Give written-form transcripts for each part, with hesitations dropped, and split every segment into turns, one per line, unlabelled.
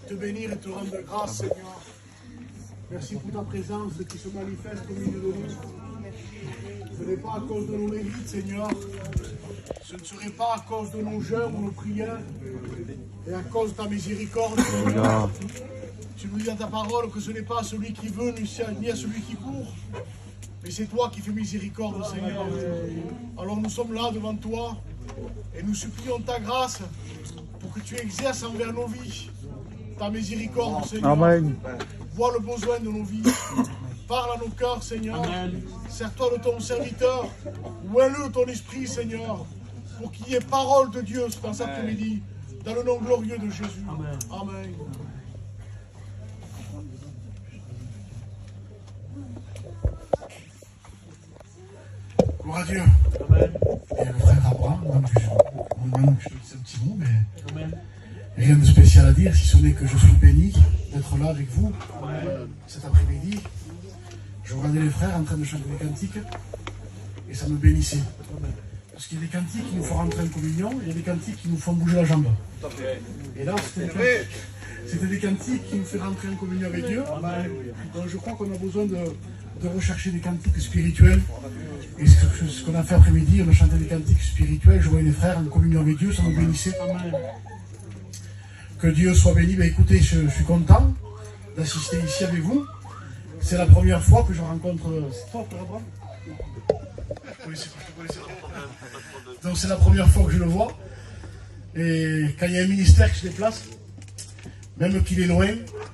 te bénir et te rendre grâce, Seigneur. Merci pour ta présence qui se manifeste au milieu de nous. Ce n'est pas à cause de nos mérites, Seigneur. Ce ne serait pas à cause de nos jeûnes ou nos prières, et à cause de ta miséricorde, Seigneur. Tu nous dis dans ta parole que ce n'est pas à celui qui veut, ni à celui qui court, mais c'est toi qui fais miséricorde, Seigneur. Alors nous sommes là devant toi, et nous supplions ta grâce pour que tu exerces envers nos vies ta miséricorde, Seigneur.
Amen.
Vois le besoin de nos vies. Parle à nos cœurs, Seigneur. Sers-toi de ton serviteur. Ouvre-le ton esprit, Seigneur, pour qu'il y ait parole de Dieu dans cet après-midi, dans le nom glorieux de Jésus. Amen. Amen. Gloire à Dieu. Amen. Et le frère Abraham, maintenant que je te dis un petit mot, mais Amen. Rien de spécial à dire, si ce n'est que je suis béni d'être là avec vous cet après-midi. Je regardais les frères en train de chanter des cantiques et ça me bénissait. Parce qu'il y a des cantiques qui nous font rentrer en communion, et il y a des cantiques qui nous font bouger la jambe. Et là, c'était des cantiques qui nous font rentrer en communion avec Dieu. Donc je crois qu'on a besoin de rechercher des cantiques spirituels. Et ce qu'on a fait après-midi, on a chanté des cantiques spirituels. Je voyais les frères en communion avec Dieu, ça me bénissait. Que Dieu soit béni. Ben, écoutez, je suis content d'assister ici avec vous. C'est la première fois que je rencontre... C'est toi, Frère Abraham ? Donc c'est la première fois que je le vois. Et quand il y a un ministère qui se déplace, même qu'il est loin,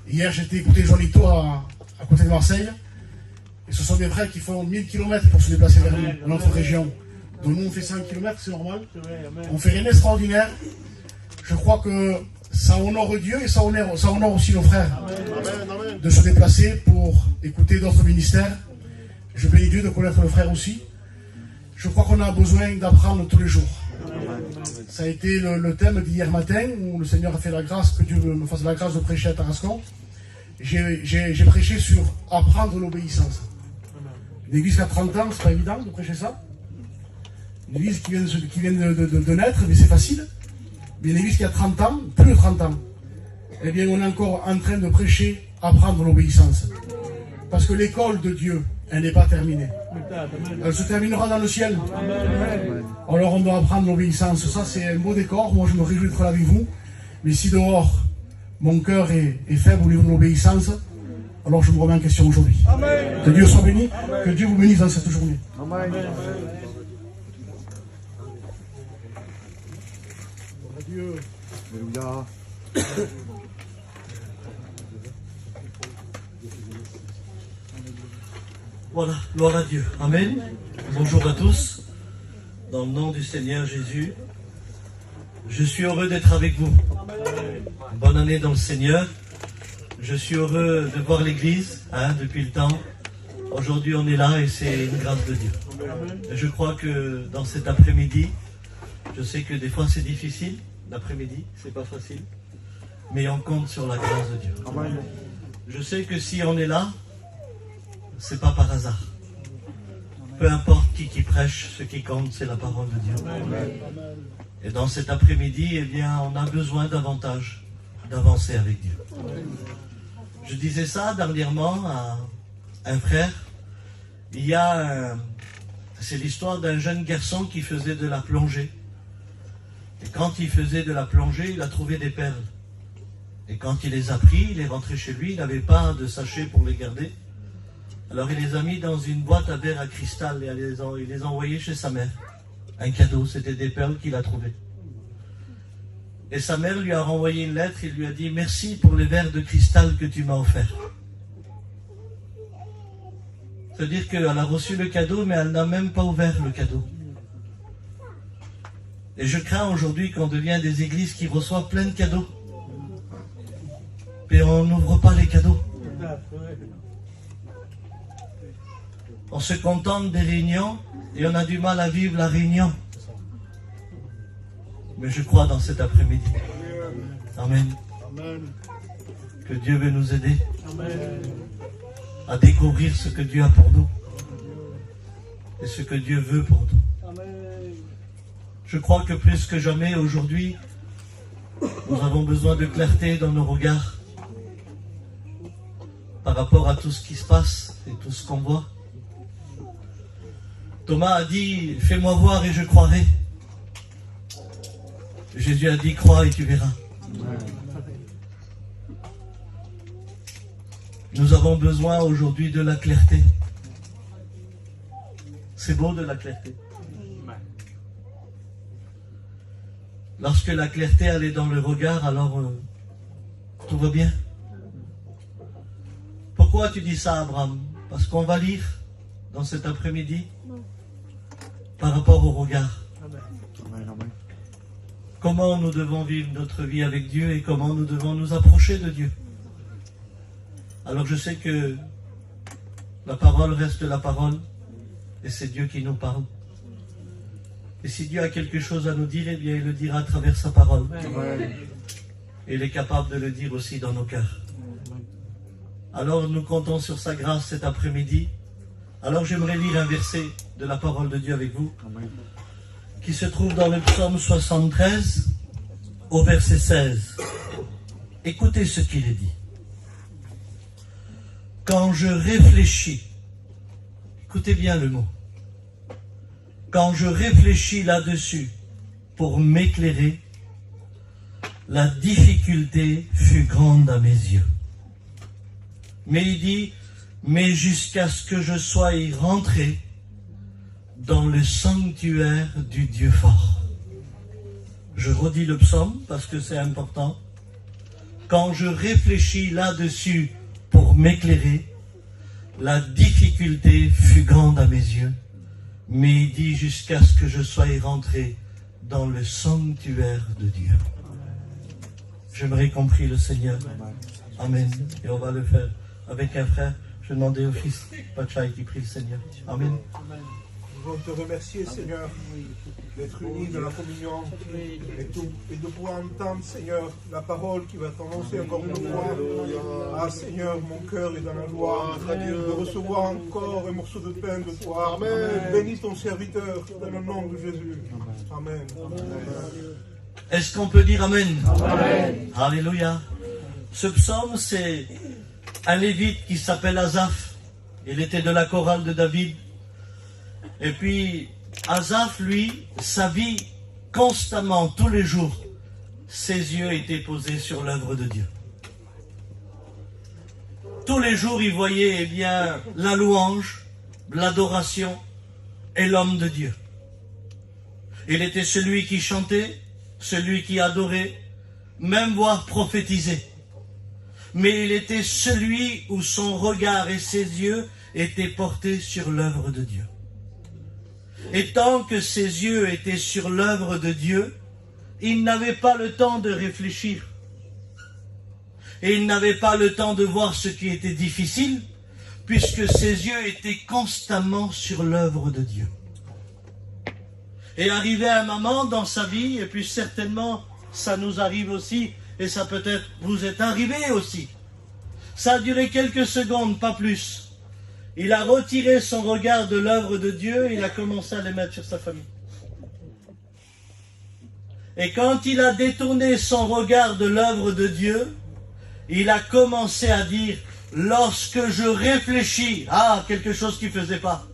hier j'étais écouter Johnito à côté de Marseille. Et ce sont des frères qui font 1000 km pour se déplacer vers nous, dans notre région. Donc nous on fait 100 km, c'est normal. On fait rien d'extraordinaire. Je crois que ça honore Dieu et ça honore aussi nos frères de se déplacer pour écouter d'autres ministères. Je bénis Dieu de connaître le frère aussi. Je crois qu'on a besoin d'apprendre tous les jours. Ça a été le thème d'hier matin où le Seigneur a fait la grâce, que Dieu me fasse la grâce de prêcher à Tarascon. J'ai prêché sur apprendre l'obéissance. Une église qui a 30 ans, c'est pas évident de prêcher ça. Une église qui vient de naître, mais c'est facile. Mais une église qui a 30 ans, plus de 30 ans, eh bien on est encore en train de prêcher, apprendre l'obéissance. Parce que l'école de Dieu, elle n'est pas terminée. Elle se terminera dans le ciel. Alors on doit apprendre l'obéissance. Ça c'est un beau décor, moi je me réjouis d'être là avec vous. Mais si dehors, mon cœur est faible au niveau de l'obéissance, alors je me remets en question aujourd'hui. Que Dieu soit béni, que Dieu vous bénisse dans cette journée. Amen. Dieu. Alléluia.
Voilà, gloire à Dieu. Amen. Bonjour à tous. Dans le nom du Seigneur Jésus, je suis heureux d'être avec vous. Bonne année dans le Seigneur. Je suis heureux de voir l'église depuis le temps. Aujourd'hui, on est là et c'est une grâce de Dieu. Et je crois que dans cet après-midi, je sais que des fois c'est difficile. L'après-midi, c'est pas facile. Mais on compte sur la grâce de Dieu. Je sais que si on est là, c'est pas par hasard. Peu importe qui prêche, ce qui compte, c'est la parole de Dieu. Et dans cet après-midi, eh bien, on a besoin davantage d'avancer avec Dieu. Je disais ça dernièrement à un frère. C'est l'histoire d'un jeune garçon qui faisait de la plongée. Et quand il faisait de la plongée, il a trouvé des perles. Et quand il les a pris, il est rentré chez lui, il n'avait pas de sachet pour les garder. Alors il les a mis dans une boîte à verre à cristal et il les a envoyés chez sa mère. Un cadeau, c'était des perles qu'il a trouvées. Et sa mère lui a renvoyé une lettre, il lui a dit « Merci pour les verres de cristal que tu m'as offerts. » C'est-à-dire qu'elle a reçu le cadeau, mais elle n'a même pas ouvert le cadeau. Et je crains aujourd'hui qu'on devienne des églises qui reçoivent plein de cadeaux. Mais on n'ouvre pas les cadeaux. On se contente des réunions et on a du mal à vivre la réunion. Mais je crois dans cet après-midi. Amen. Que Dieu veut nous aider à découvrir ce que Dieu a pour nous et ce que Dieu veut pour nous. Je crois que plus que jamais aujourd'hui, Nous avons besoin de clarté dans nos regards par rapport à tout ce qui se passe et tout ce qu'on voit. Thomas a dit, fais-moi voir et je croirai. Jésus a dit, crois et tu verras. Nous avons besoin aujourd'hui de la clarté. C'est beau de la clarté. Lorsque la clarté elle est dans le regard, alors tout va bien. Pourquoi tu dis ça, Abraham? Parce qu'on va lire dans cet après-midi par rapport au regard. Comment nous devons vivre notre vie avec Dieu et comment nous devons nous approcher de Dieu. Alors je sais que la parole reste la parole et c'est Dieu qui nous parle. Et si Dieu a quelque chose à nous dire, eh bien il le dira à travers sa parole. Et il est capable de le dire aussi dans nos cœurs. Alors nous comptons sur sa grâce cet après-midi. Alors j'aimerais lire un verset de la parole de Dieu avec vous, qui se trouve dans le psaume 73, au verset 16. Écoutez ce qu'il est dit. Quand je réfléchis, écoutez bien le mot, quand je réfléchis là-dessus pour m'éclairer, la difficulté fut grande à mes yeux. Mais il dit, mais jusqu'à ce que je sois y rentré dans le sanctuaire du Dieu fort. Je redis le psaume parce que c'est important. Quand je réfléchis là-dessus pour m'éclairer, la difficulté fut grande à mes yeux. Mais il dit jusqu'à ce que je sois y rentré dans le sanctuaire de Dieu. J'aimerais qu'on prie le Seigneur. Amen. Et on va le faire avec un frère. Je vais demander au fils Pachai qui prie le Seigneur. Amen.
Nous voulons te remercier, Seigneur, d'être unis de la communion et de pouvoir entendre, Seigneur, la parole qui va t'annoncer encore une fois. Ah, Seigneur, mon cœur est dans la joie de recevoir encore un morceau de pain de toi. Amen. Bénis ton serviteur dans le nom de Jésus. Amen.
Est-ce qu'on peut dire Amen?
Amen.
Alléluia. Ce psaume, c'est un lévite qui s'appelle Asaph. Il était de la chorale de David. Et puis, Asaph, lui, sa vie, constamment, tous les jours, ses yeux étaient posés sur l'œuvre de Dieu. Tous les jours, il voyait, eh bien, la louange, l'adoration et l'homme de Dieu. Il était celui qui chantait, celui qui adorait, même voire prophétisait. Mais il était celui où son regard et ses yeux étaient portés sur l'œuvre de Dieu. Et tant que ses yeux étaient sur l'œuvre de Dieu, il n'avait pas le temps de réfléchir. Et il n'avait pas le temps de voir ce qui était difficile, puisque ses yeux étaient constamment sur l'œuvre de Dieu. Et arrivé un moment dans sa vie, et puis certainement ça nous arrive aussi, et ça peut-être vous est arrivé aussi. Ça a duré quelques secondes, pas plus. Il a retiré son regard de l'œuvre de Dieu et il a commencé à les mettre sur sa famille. Et quand il a détourné son regard de l'œuvre de Dieu, il a commencé à dire, lorsque je réfléchis, quelque chose qu'il ne faisait pas.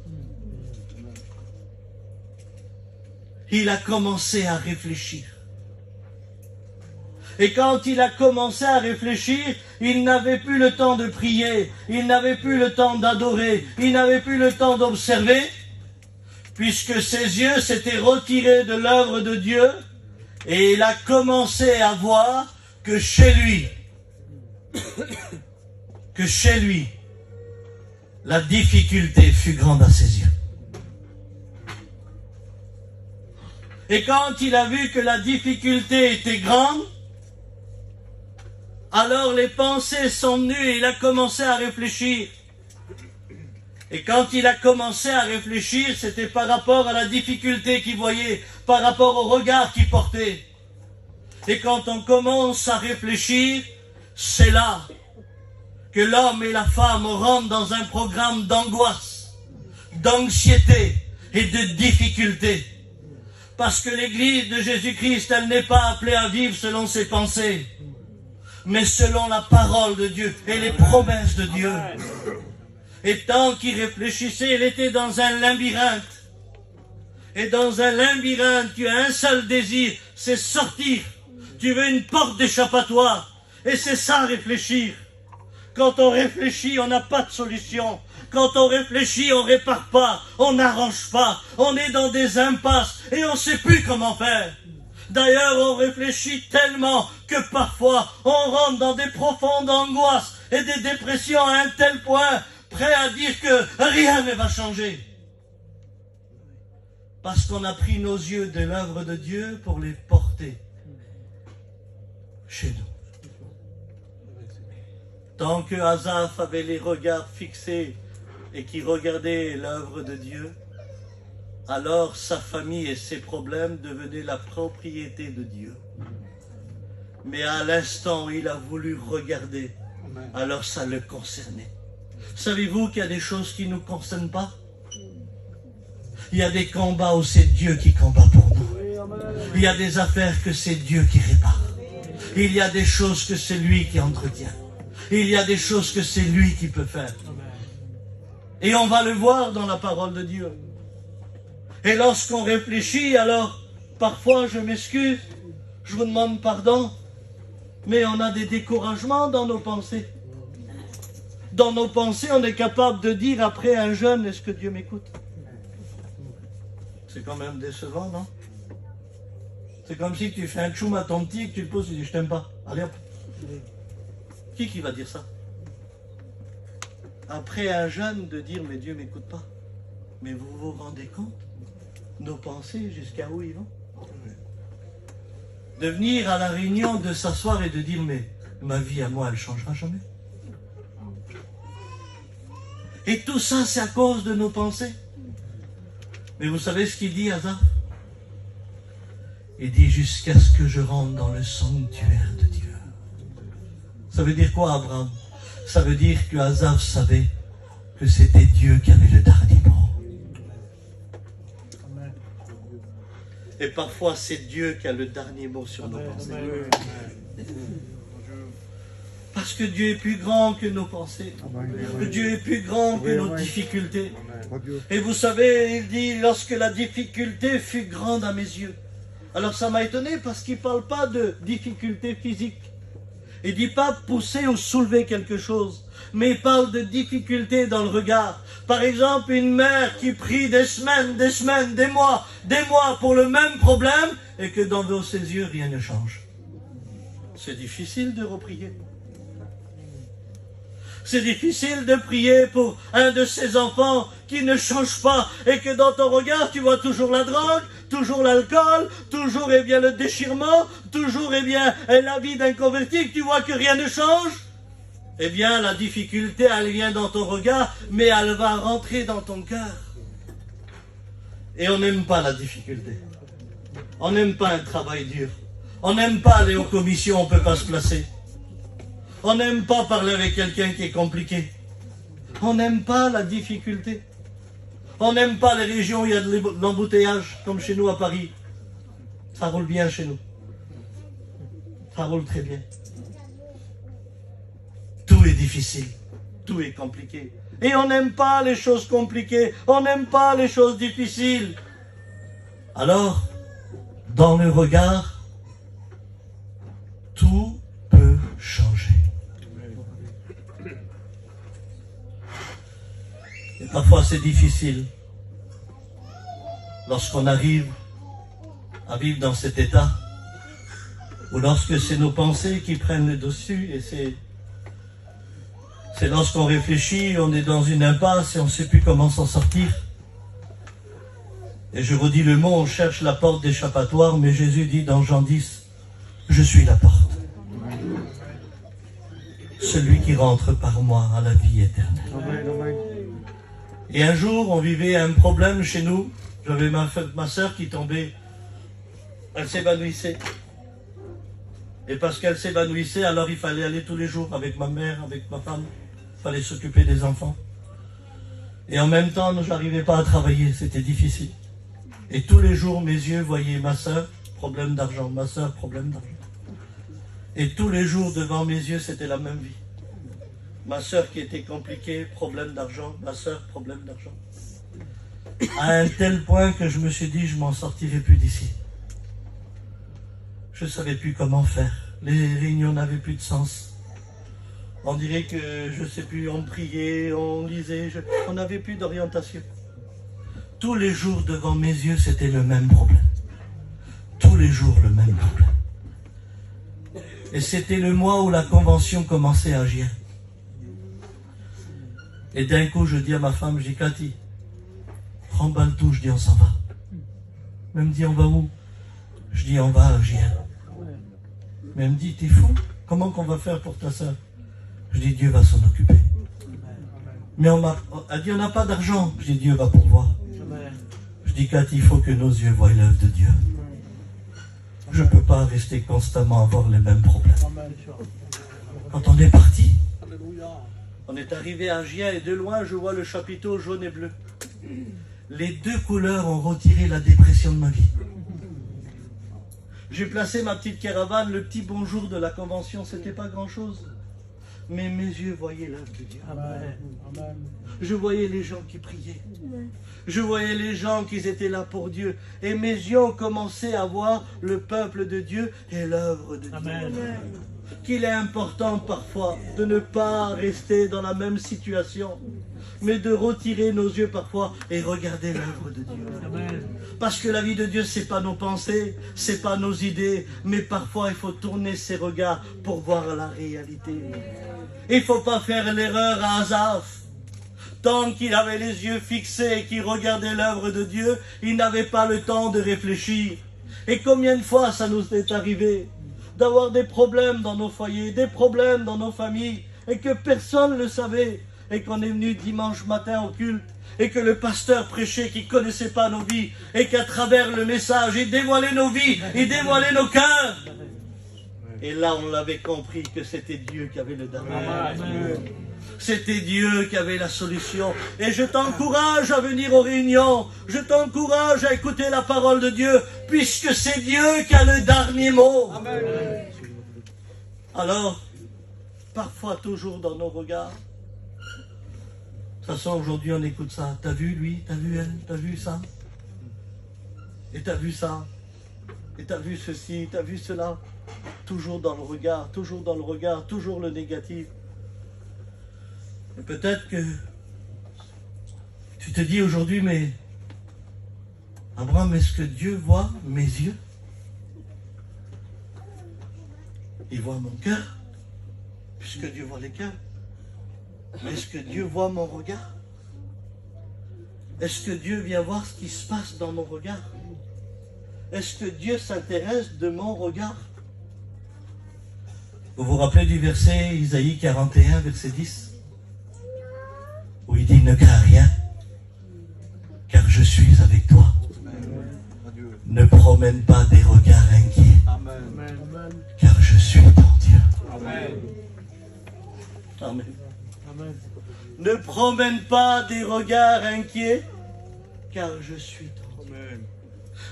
Il a commencé à réfléchir. Et quand il a commencé à réfléchir, il n'avait plus le temps de prier, il n'avait plus le temps d'adorer, il n'avait plus le temps d'observer, puisque ses yeux s'étaient retirés de l'œuvre de Dieu, et il a commencé à voir que chez lui, la difficulté fut grande à ses yeux. Et quand il a vu que la difficulté était grande, alors les pensées sont venues et il a commencé à réfléchir. Et quand il a commencé à réfléchir, c'était par rapport à la difficulté qu'il voyait, par rapport au regard qu'il portait. Et quand on commence à réfléchir, c'est là que l'homme et la femme rentrent dans un programme d'angoisse, d'anxiété et de difficulté. Parce que l'Église de Jésus-Christ, elle n'est pas appelée à vivre selon ses pensées, mais selon la parole de Dieu et les promesses de Dieu. Et tant qu'il réfléchissait, il était dans un labyrinthe. Et dans un labyrinthe, tu as un seul désir, c'est sortir. Tu veux une porte d'échappatoire. Et c'est ça, réfléchir. Quand on réfléchit, on n'a pas de solution. Quand on réfléchit, on répare pas, on n'arrange pas. On est dans des impasses et on ne sait plus comment faire. D'ailleurs, on réfléchit tellement que parfois, on rentre dans des profondes angoisses et des dépressions à un tel point, prêt à dire que rien ne va changer. Parce qu'on a pris nos yeux de l'œuvre de Dieu pour les porter chez nous. Tant que Asaph avait les regards fixés et qu'il regardait l'œuvre de Dieu, alors sa famille et ses problèmes devenaient la propriété de Dieu. Mais à l'instant où il a voulu regarder, alors ça le concernait. Savez-vous qu'il y a des choses qui ne nous concernent pas? Il y a des combats où c'est Dieu qui combat pour nous. Il y a des affaires que c'est Dieu qui répare. Il y a des choses que c'est lui qui entretient. Il y a des choses que c'est lui qui peut faire. Et on va le voir dans la parole de Dieu. Et lorsqu'on réfléchit, alors, parfois, je m'excuse, je vous demande pardon, mais on a des découragements dans nos pensées. Dans nos pensées, on est capable de dire après un jeûne, est-ce que Dieu m'écoute? C'est quand même décevant, non? C'est comme si tu fais un tchoum à ton petit et que tu le poses et tu dis, je t'aime pas. Allez hop. Qui va dire ça? Après un jeûne, de dire, mais Dieu m'écoute pas. Mais vous vous rendez compte? Nos pensées, jusqu'à où ils vont? De venir à la réunion, de s'asseoir et de dire, mais ma vie à moi, elle changera jamais. Et tout ça, c'est à cause de nos pensées. Mais vous savez ce qu'il dit, Asaph? Il dit, jusqu'à ce que je rentre dans le sanctuaire de Dieu. Ça veut dire quoi, Abraham? Ça veut dire que Asaph savait que c'était Dieu qui avait le dernier mot. Et parfois, c'est Dieu qui a le dernier mot sur nos pensées. Parce que Dieu est plus grand que nos pensées. Que Dieu est plus grand que nos difficultés. Et vous savez, il dit, lorsque la difficulté fut grande à mes yeux. Alors ça m'a étonné parce qu'il ne parle pas de difficulté physique. Il ne dit pas pousser ou soulever quelque chose. Mais il parle de difficulté dans le regard. Par exemple, une mère qui prie des semaines, des mois pour le même problème et que dans ses yeux, rien ne change. C'est difficile de reprier. C'est difficile de prier pour un de ses enfants qui ne change pas et que dans ton regard, tu vois toujours la drogue, toujours l'alcool, toujours le déchirement, toujours la vie d'un converti, que tu vois que rien ne change. Eh bien, la difficulté, elle vient dans ton regard, mais elle va rentrer dans ton cœur. Et on n'aime pas la difficulté. On n'aime pas un travail dur. On n'aime pas aller aux commissions, on ne peut pas se placer. On n'aime pas parler avec quelqu'un qui est compliqué. On n'aime pas la difficulté. On n'aime pas les régions où il y a de l'embouteillage, comme chez nous à Paris. Ça roule bien chez nous. Ça roule très bien. Tout est difficile. Tout est compliqué. Et on n'aime pas les choses compliquées. On n'aime pas les choses difficiles. Alors, dans le regard, tout peut changer. Et parfois c'est difficile lorsqu'on arrive à vivre dans cet état ou lorsque c'est nos pensées qui prennent le dessus et c'est lorsqu'on réfléchit, on est dans une impasse et on ne sait plus comment s'en sortir. Et je redis le mot, on cherche la porte d'échappatoire, mais Jésus dit dans Jean 10, je suis la porte. Celui qui rentre par moi à la vie éternelle. Et un jour, on vivait un problème chez nous. J'avais ma soeur qui tombait. Elle s'évanouissait. Et parce qu'elle s'évanouissait, alors il fallait aller tous les jours avec ma mère, avec ma femme. Il fallait s'occuper des enfants. Et en même temps, je n'arrivais pas à travailler. C'était difficile. Et tous les jours, mes yeux voyaient ma soeur, problème d'argent, ma soeur, problème d'argent. Et tous les jours, devant mes yeux, c'était la même vie. Ma soeur qui était compliquée, problème d'argent, ma soeur, problème d'argent. À un tel point que je me suis dit, je m'en sortirai plus d'ici. Je ne savais plus comment faire. Les réunions n'avaient plus de sens. On dirait que, je ne sais plus, on priait, on lisait, on n'avait plus d'orientation. Tous les jours devant mes yeux, c'était le même problème. Tous les jours, le même problème. Et c'était le mois où la convention commençait à agir. Et d'un coup, je dis à ma femme, je dis, Cathy, remballe tout, je dis, on s'en va. Elle me dit, on va où? Je dis, on va à agir. Mais elle me dit, t'es fou? Comment qu'on va faire pour ta soeur? Je dis, Dieu va s'en occuper. Mais elle dit, on n'a pas d'argent. Je dis, Dieu va pourvoir. Je dis, Cathy, il faut que nos yeux voient l'œuvre de Dieu. Je ne peux pas rester constamment à avoir les mêmes problèmes. Quand on est parti, on est arrivé à Gien et de loin, je vois le chapiteau jaune et bleu. Les deux couleurs ont retiré la dépression de ma vie. J'ai placé ma petite caravane, le petit bonjour de la convention, c'était pas grand-chose. Mais mes yeux voyaient l'œuvre de Dieu. Amen. Je voyais les gens qui priaient. Je voyais les gens qui étaient là pour Dieu. Et mes yeux ont commencé à voir le peuple de Dieu et l'œuvre de Dieu. Amen. Qu'il est important parfois de ne pas rester dans la même situation, mais de retirer nos yeux parfois et regarder l'œuvre de Dieu. Amen. Parce que la vie de Dieu, c'est pas nos pensées, c'est pas nos idées, mais parfois il faut tourner ses regards pour voir la réalité. Il ne faut pas faire l'erreur à Asaph. Tant qu'il avait les yeux fixés et qu'il regardait l'œuvre de Dieu, il n'avait pas le temps de réfléchir. Et combien de fois ça nous est arrivé d'avoir des problèmes dans nos foyers, des problèmes dans nos familles, et que personne ne le savait, et qu'on est venu dimanche matin au culte, et que le pasteur prêchait qui ne connaissait pas nos vies, et qu'à travers le message, il dévoilait nos vies, il dévoilait nos cœurs. Et là, on l'avait compris que c'était Dieu qui avait le dernier. C'était Dieu qui avait la solution. Et je t'encourage à venir aux réunions. Je t'encourage à écouter la parole de Dieu, puisque c'est Dieu qui a le dernier mot. Amen. Alors, parfois, toujours dans nos regards. De toute façon, aujourd'hui, on écoute ça. T'as vu lui? T'as vu elle? T'as vu ça? Et t'as vu ça? Et t'as vu ceci? T'as vu cela? Toujours dans le regard, toujours dans le regard, toujours le négatif. Et peut-être que tu te dis aujourd'hui, mais Abraham, est-ce que Dieu voit mes yeux? Il voit mon cœur, puisque Dieu voit les cœurs. Mais est-ce que Dieu voit mon regard? Est-ce que Dieu vient voir ce qui se passe dans mon regard? Est-ce que Dieu s'intéresse de mon regard? Vous vous rappelez du verset Isaïe 41, verset 10, où il dit, ne crains rien, car je suis avec toi. Ne promène pas des regards inquiets, car je suis ton Dieu. Amen. Amen. Ne promène pas des regards inquiets, car je suis ton Dieu.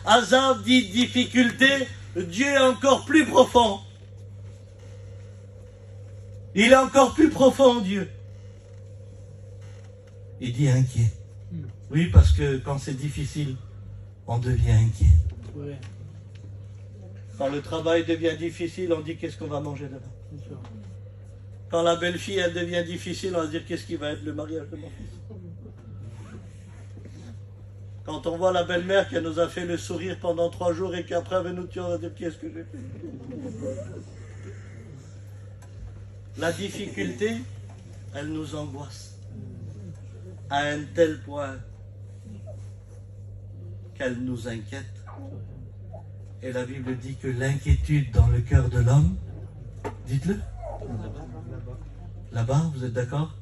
Asaph dit difficulté, Dieu est encore plus profond. Il est encore plus profond, Dieu. Il dit inquiet. Oui, parce que quand c'est difficile, on devient inquiet. Quand le travail devient difficile, on dit qu'est-ce qu'on va manger demain. Quand la belle-fille, elle devient difficile, on va dire qu'est-ce qui va être le mariage de mon fils. Quand on voit la belle-mère qui nous a fait le sourire pendant 3 jours et qu'après elle va nous tuer, on va dire qu'est-ce que j'ai fait. La difficulté, elle nous angoisse à un tel point qu'elle nous inquiète. Et la Bible dit que l'inquiétude dans le cœur de l'homme, dites-le, là-bas, vous êtes d'accord?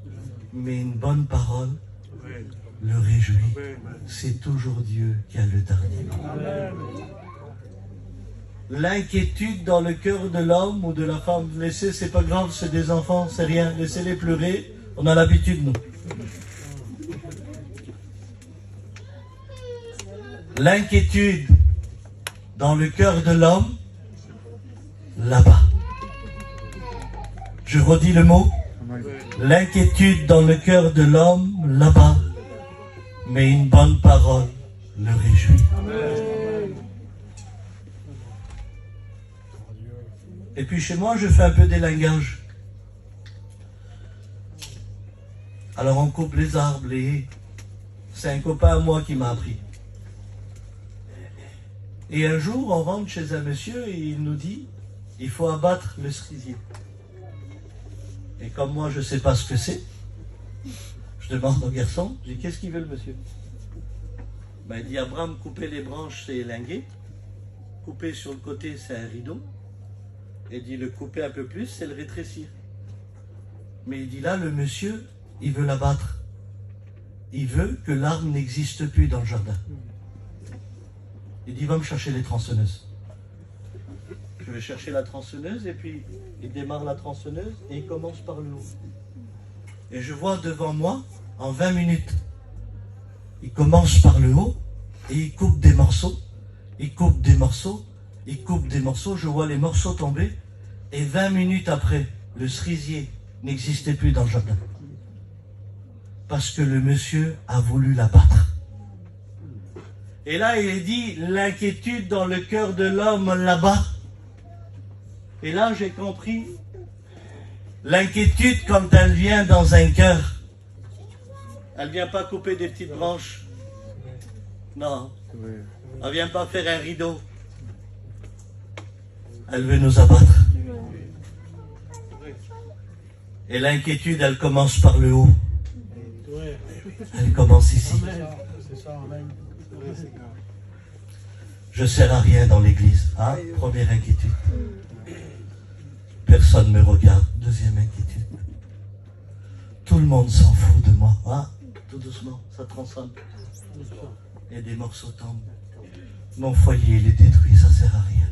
Mais une bonne parole le réjouit. C'est toujours Dieu qui a le dernier mot. L'inquiétude dans le cœur de l'homme ou de la femme, laissez, c'est pas grave, c'est des enfants, c'est rien, laissez-les pleurer, on a l'habitude, nous. l'inquiétude dans le cœur de l'homme, là-bas. Je redis le mot. L'inquiétude dans le cœur de l'homme, là-bas. Mais une bonne parole le réjouit. Et puis chez moi, je fais un peu d'élingage. Alors on coupe les arbres, les haies. C'est un copain à moi qui m'a appris. Et un jour, on rentre chez un monsieur et il nous dit, il faut abattre le cerisier. Et comme moi, je ne sais pas ce que c'est, je demande au garçon, je dis, qu'est-ce qu'il veut le monsieur? Ben, il dit, Abraham, couper les branches, c'est élinguer. Couper sur le côté, c'est un rideau. Et il dit, le couper un peu plus, c'est le rétrécir. Mais il dit, là, le monsieur, il veut l'abattre. Il veut que l'arbre n'existe plus dans le jardin. Il dit, va me chercher les tronçonneuses. Je vais chercher la tronçonneuse et puis il démarre la tronçonneuse et il commence par le haut. Et je vois devant moi, en 20 minutes, il commence par le haut et il coupe des morceaux. Il coupe des morceaux, il coupe des morceaux, je vois les morceaux tomber et 20 minutes après, le cerisier n'existait plus dans le jardin. Parce que le monsieur a voulu l'abattre. Et là, il est dit, l'inquiétude dans le cœur de l'homme là-bas. Et là, j'ai compris, l'inquiétude, quand elle vient dans un cœur, elle ne vient pas couper des petites branches. Non. Elle ne vient pas faire un rideau. Elle veut nous abattre. Et l'inquiétude, elle commence par le haut. Elle commence ici. Je ne sers à rien dans l'église. Hein? Première inquiétude. Personne ne me regarde. Deuxième inquiétude. Tout le monde s'en fout de moi. Hein? Tout doucement, ça transcende. Et des morceaux tombent. Mon foyer, il est détruit, ça ne sert à rien.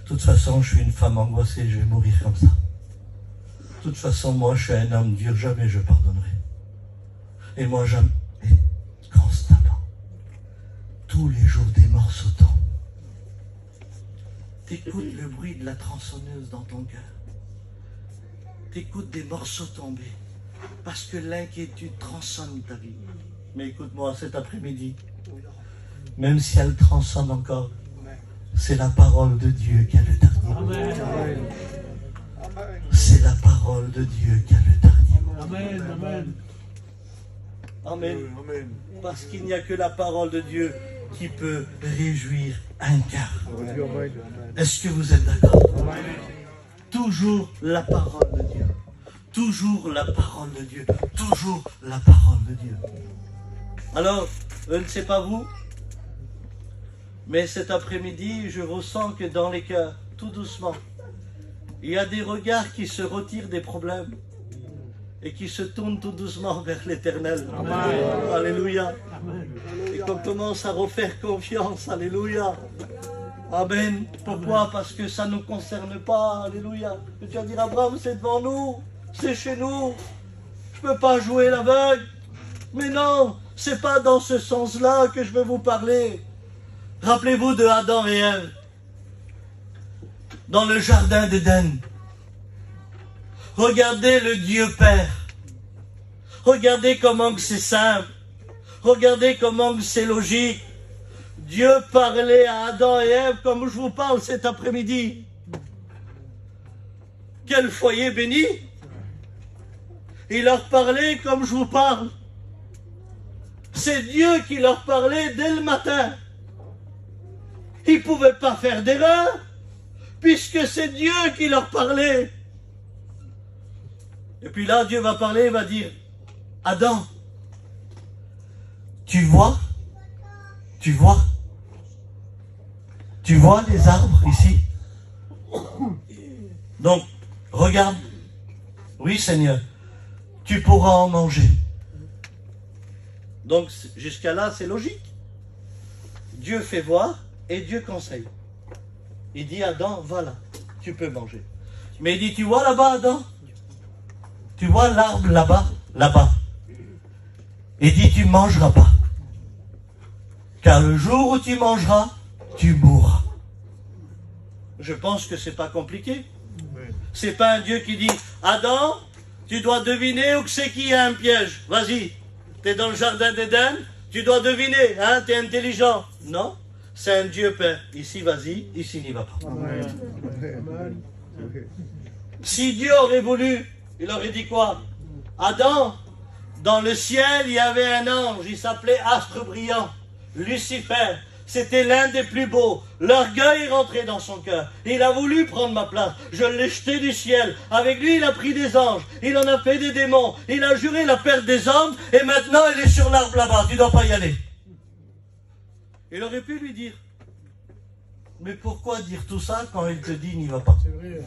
De toute façon, je suis une femme angoissée, je vais mourir comme ça. De toute façon, moi, je suis un homme dur, jamais je pardonnerai. Et moi, jamais. Et constamment. Tous les jours, des morceaux tombent. T'écoutes le bruit de la tronçonneuse dans ton cœur. T'écoutes des morceaux tomber. Parce que l'inquiétude transcende ta vie. Mais écoute-moi, cet après-midi, même si elle transcende encore, c'est la parole de Dieu qui a le dernier. C'est la parole de Dieu qui a le dernier.
Amen. Amen.
Amen. Parce qu'il n'y a que la parole de Dieu qui peut réjouir un cœur. Est-ce que vous êtes d'accord? Toujours la parole de Dieu. Toujours la parole de Dieu. Toujours la parole de Dieu. Alors, je ne sais pas vous, mais cet après-midi, je ressens que dans les cœurs, tout doucement, il y a des regards qui se retirent des problèmes et qui se tournent tout doucement vers l'Éternel. Alléluia. Et qu'on commence à refaire confiance. Alléluia. Amen. Pourquoi? Parce que ça ne nous concerne pas. Alléluia. Et tu vas dire, Abraham, c'est devant nous. C'est chez nous. Je ne peux pas jouer l'aveugle. Mais non, c'est pas dans ce sens-là que je veux vous parler. Rappelez-vous de Adam et Ève. Dans le jardin d'Éden. Regardez le Dieu Père. Regardez comment que c'est simple. Regardez comment que c'est logique. Dieu parlait à Adam et Ève comme je vous parle cet après-midi. Quel foyer béni. Il leur parlait comme je vous parle. C'est Dieu qui leur parlait dès le matin. Ils ne pouvaient pas faire d'erreur, puisque c'est Dieu qui leur parlait. Et puis là, Dieu va parler, il va dire, Adam, tu vois les arbres ici? Donc, regarde. Oui, Seigneur, tu pourras en manger. Donc, jusqu'à là, c'est logique. Dieu fait voir et Dieu conseille. Il dit, Adam, voilà, tu peux manger. Mais il dit, tu vois là-bas, Adam? Tu vois l'arbre là-bas? Là-bas. Il dit, tu ne mangeras pas. car le jour où tu mangeras, tu mourras. Je pense que c'est pas compliqué. C'est pas un Dieu qui dit, Adam, tu dois deviner où que c'est qu'il y a un piège. Vas-y, t'es dans le jardin d'Éden, tu dois deviner, hein, t'es intelligent. Non, c'est un Dieu Père. Ici, vas-y, ici, n'y va pas.
Amen.
Si Dieu aurait voulu, il aurait dit quoi? Adam, dans le ciel, il y avait un ange, il s'appelait Astre Brillant, Lucifer. C'était l'un des plus beaux. L'orgueil est rentré dans son cœur. Il a voulu prendre ma place. Je l'ai jeté du ciel. Avec lui, il a pris des anges. Il en a fait des démons. Il a juré la perte des hommes. Et maintenant, il est sur l'arbre là-bas. Tu ne dois pas y aller. Il aurait pu lui dire. Mais pourquoi dire tout ça quand il te dit n'y va pas?
C'est vrai.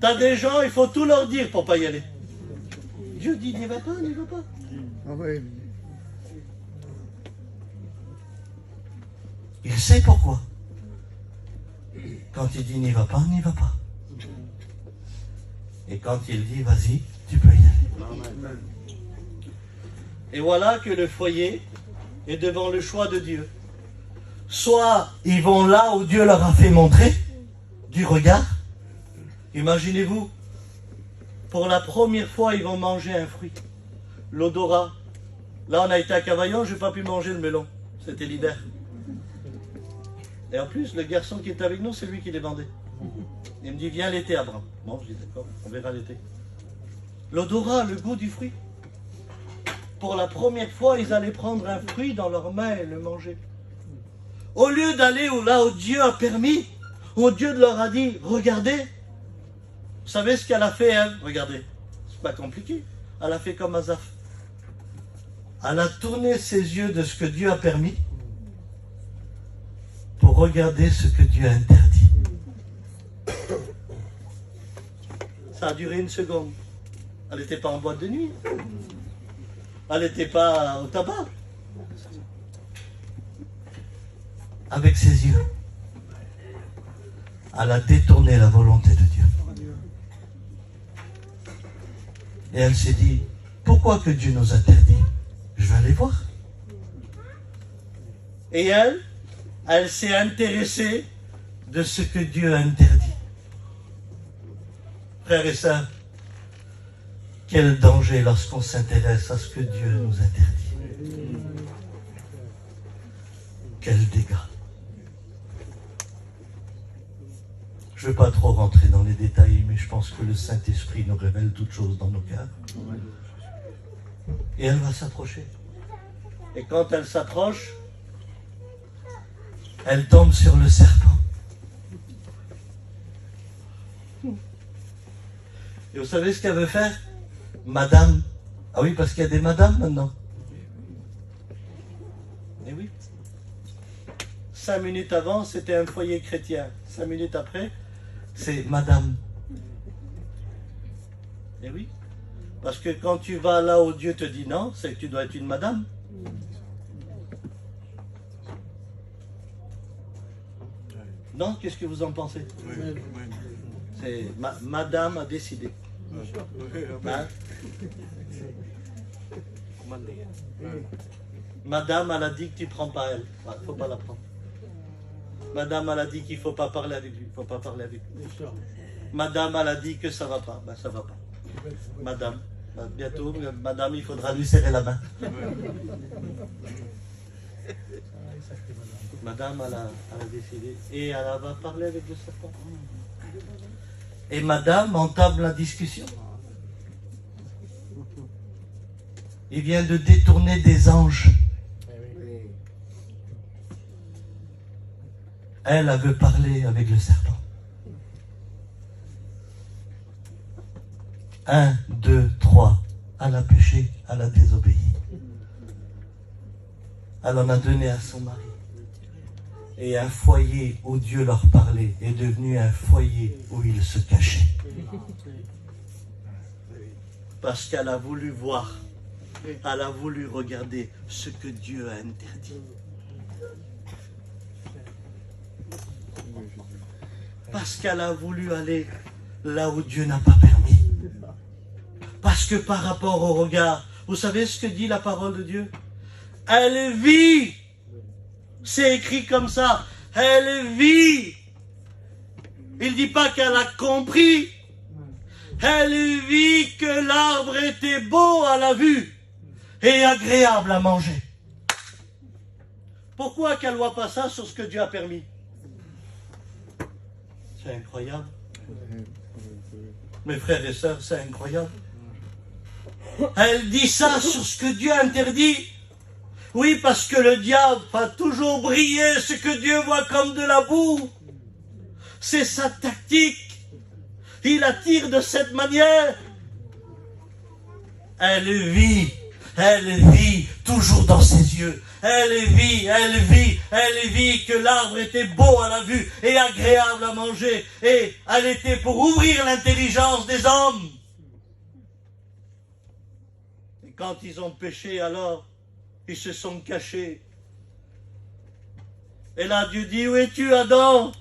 T'as des gens, il faut tout leur dire pour pas y aller. Dieu dit n'y va pas, n'y va pas.
Amen.
Il sait pourquoi. Quand il dit n'y va pas, n'y va pas. Et quand il dit vas-y, tu peux y aller. Et voilà que le foyer est devant le choix de Dieu. Soit ils vont là où Dieu leur a fait montrer du regard. Imaginez-vous, pour la première fois, ils vont manger un fruit. L'odorat. Là, on a été à Cavaillon, je n'ai pas pu manger le melon. C'était l'hiver. Et en plus, le garçon qui est avec nous, c'est lui qui les vendait. Il me dit, viens l'été, Abraham. Bon, je dis, d'accord, on verra l'été. L'odorat, le goût du fruit. Pour la première fois, ils allaient prendre un fruit dans leurs mains et le manger. Au lieu d'aller là où Dieu a permis, où Dieu leur a dit, regardez. Vous savez ce qu'elle a fait, elle? Regardez. C'est pas compliqué. Elle a fait comme Asaph. Elle a tourné ses yeux de ce que Dieu a permis pour regarder ce que Dieu a interdit. Ça a duré une seconde. Elle n'était pas en boîte de nuit. Elle n'était pas au tabac. Avec ses yeux, elle a détourné la volonté de Dieu. Et elle s'est dit, pourquoi que Dieu nous interdit? Je vais aller voir. Et elle s'est intéressée de ce que Dieu a interdit. Frères et sœurs, quel danger lorsqu'on s'intéresse à ce que Dieu nous interdit. Quel dégât. Je ne veux pas trop rentrer dans les détails, mais je pense que le Saint-Esprit nous révèle toutes choses dans nos cœurs. Et elle va s'approcher. Et quand elle s'approche, elle tombe sur le serpent. Et vous savez ce qu'elle veut faire? Madame. Ah oui, parce qu'il y a des madames maintenant. Eh oui. 5 minutes avant, c'était un foyer chrétien. 5 minutes après, c'est madame. Eh oui. Parce que quand tu vas là où Dieu te dit non, c'est que tu dois être une madame. Non, qu'est-ce que vous en pensez? C'est madame a décidé. Hein? Madame, elle a dit que tu ne prends pas elle. Il ne faut pas la prendre. Madame, elle a dit qu'il ne faut pas parler avec lui. Il ne faut pas parler avec lui. Madame, elle a dit que ça ne va pas. Ben, ça ne va pas. Madame, bientôt, madame, il faudra lui serrer la main. Madame, elle a décidé. Et elle va parler avec le serpent. Et madame entame la discussion. Il vient de détourner des anges. Elle veut parler avec le serpent. 1, 2, 3. Elle a péché, elle a désobéi. Elle en a donné à son mari. Et un foyer où Dieu leur parlait est devenu un foyer où ils se cachaient. Parce qu'elle a voulu voir, elle a voulu regarder ce que Dieu a interdit. Parce qu'elle a voulu aller là où Dieu n'a pas permis. Parce que par rapport au regard, vous savez ce que dit la parole de Dieu? Elle vit. C'est écrit comme ça. Elle vit. Il ne dit pas qu'elle a compris. Elle vit que l'arbre était beau à la vue et agréable à manger. Pourquoi qu'elle ne voit pas ça sur ce que Dieu a permis? C'est incroyable. Mes frères et sœurs, c'est incroyable. Elle dit ça sur ce que Dieu interdit. Oui, parce que le diable va toujours briller ce que Dieu voit comme de la boue. C'est sa tactique. Il attire de cette manière. Elle vit toujours dans ses yeux. Elle vit que l'arbre était beau à la vue et agréable à manger. Et elle était pour ouvrir l'intelligence des hommes. Et quand ils ont péché, alors, ils se sont cachés. Et là, Dieu dit, où es-tu, Adam?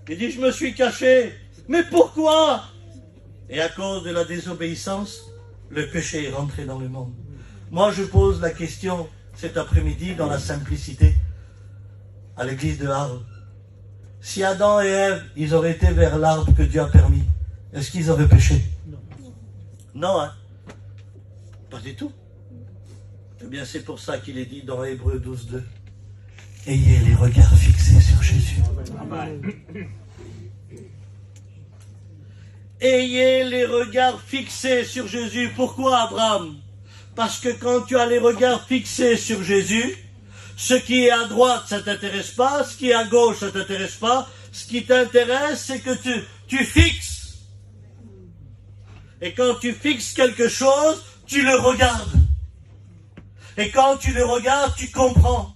Il dit, je me suis caché. Mais pourquoi? Et à cause de la désobéissance, le péché est rentré dans le monde. Moi, je pose la question cet après-midi dans la simplicité à l'église de Arles. Si Adam et Ève, ils auraient été vers l'arbre que Dieu a permis, est-ce qu'ils auraient péché? Non, hein? Pas du tout. Eh bien, c'est pour ça qu'il est dit dans Hébreux 12:2. Ayez les regards fixés sur Jésus. Amen. Ayez les regards fixés sur Jésus. Pourquoi, Abraham? Parce que quand tu as les regards fixés sur Jésus, ce qui est à droite, ça ne t'intéresse pas, ce qui est à gauche, ça ne t'intéresse pas. Ce qui t'intéresse, c'est que tu fixes. Et quand tu fixes quelque chose, tu le regardes. Et quand tu le regardes, tu comprends.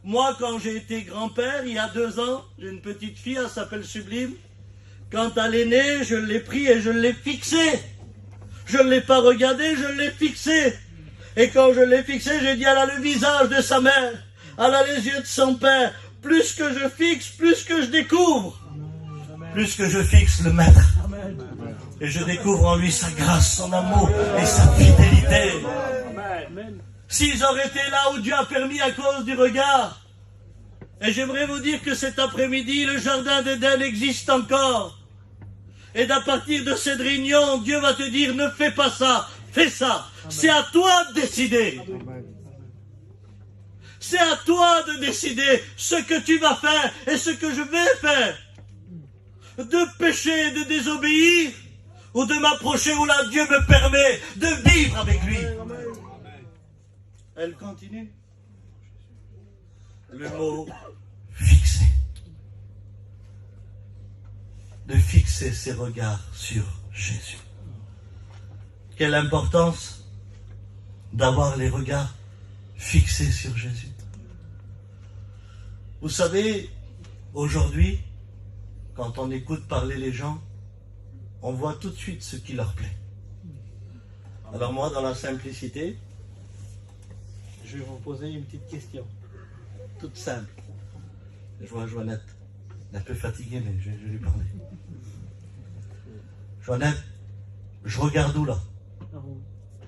Moi, quand j'ai été grand-père, il y a 2 ans, j'ai une petite fille, elle s'appelle Sublime. Quand elle est née, je l'ai pris et je l'ai fixée. Je ne l'ai pas regardée, je l'ai fixée. Et quand je l'ai fixée, j'ai dit, elle a le visage de sa mère. Elle a les yeux de son père. Plus que je fixe, plus que je découvre. Plus que je fixe le maître. Et je découvre en lui sa grâce, son amour et sa fidélité. S'ils auraient été là où Dieu a permis à cause du regard. Et j'aimerais vous dire que cet après-midi, le jardin d'Éden existe encore. Et d'à partir de cette réunion, Dieu va te dire, ne fais pas ça, fais ça. C'est à toi de décider. C'est à toi de décider ce que tu vas faire et ce que je vais faire. De pécher, de désobéir, ou de m'approcher où là Dieu me permet de vivre avec lui. Elle continue. Le mot fixer. De fixer ses regards sur Jésus. Quelle importance d'avoir les regards fixés sur Jésus. Vous savez, aujourd'hui, quand on écoute parler les gens, on voit tout de suite ce qui leur plaît. Alors moi, dans la simplicité, je vais vous poser une petite question, toute simple. Je vois Joannette, elle est un peu fatiguée, mais je vais lui parler. Joannette, je regarde où là?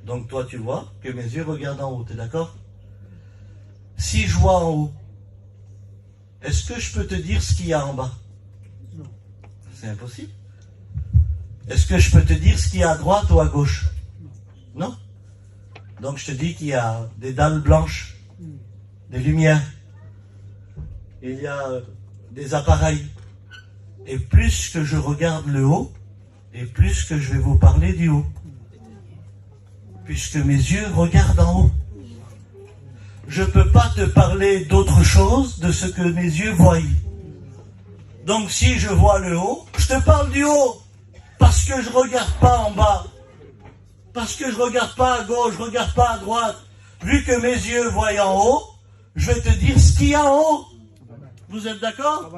Donc toi, tu vois que mes yeux regardent en haut, t'es d'accord? Si je vois en haut, est-ce que je peux te dire ce qu'il y a en bas? Non. C'est impossible. Est-ce que je peux te dire ce qu'il y a à droite ou à gauche? Non. Donc je te dis qu'il y a des dalles blanches, des lumières, il y a des appareils. Et plus que je regarde le haut, et plus que je vais vous parler du haut. Puisque mes yeux regardent en haut. Je ne peux pas te parler d'autre chose de ce que mes yeux voient. Donc si je vois le haut, je te parle du haut. Parce que je ne regarde pas en bas. Parce que je ne regarde pas à gauche, je ne regarde pas à droite. Vu que mes yeux voient en haut, je vais te dire ce qu'il y a en haut. Vous êtes d'accord?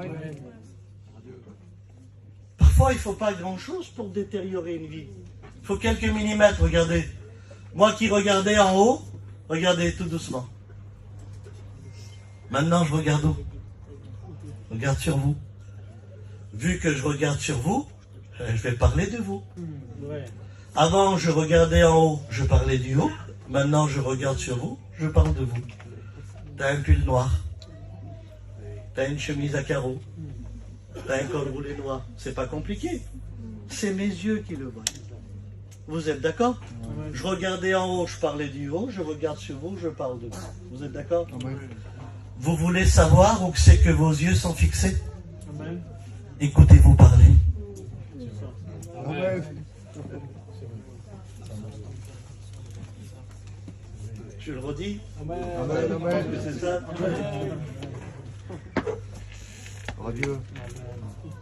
Parfois, il ne faut pas grand-chose pour détériorer une vie. Il faut quelques millimètres, regardez. Moi qui regardais en haut, regardez tout doucement. Maintenant, je regarde où? Je regarde sur vous. Vu que je regarde sur vous, je vais parler de vous. Avant, je regardais en haut, je parlais du haut. Maintenant, je regarde sur vous, je parle de vous. T'as un pull noir. T'as une chemise à carreaux. T'as un col roulé noir. C'est pas compliqué. C'est mes yeux qui le voient. Vous êtes d'accord? Je regardais en haut, je parlais du haut. Je regarde sur vous, je parle de vous. Vous êtes d'accord? Vous voulez savoir où c'est que vos yeux sont fixés? Écoutez-vous parler.
Amen.
Je le redis.
Amen.
Je pense que c'est ça.
Adieu.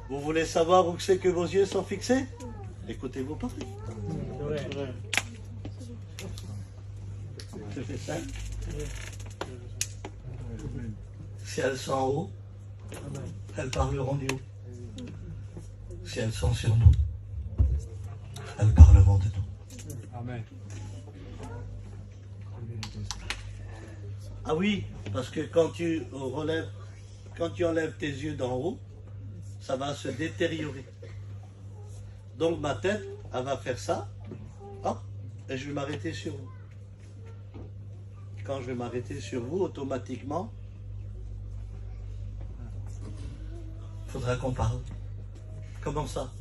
Vous voulez savoir où c'est que vos yeux sont fixés? Écoutez-vous parler. C'est ça. Si elles sont en haut, elles parleront du haut. Si elles sont sur nous, elles parleront de nous.
Amen.
Ah oui, parce que quand tu enlèves tes yeux d'en haut, ça va se détériorer. Donc ma tête, elle va faire ça, hop, et je vais m'arrêter sur vous. Quand je vais m'arrêter sur vous, automatiquement, il faudra qu'on parle. Comment ça?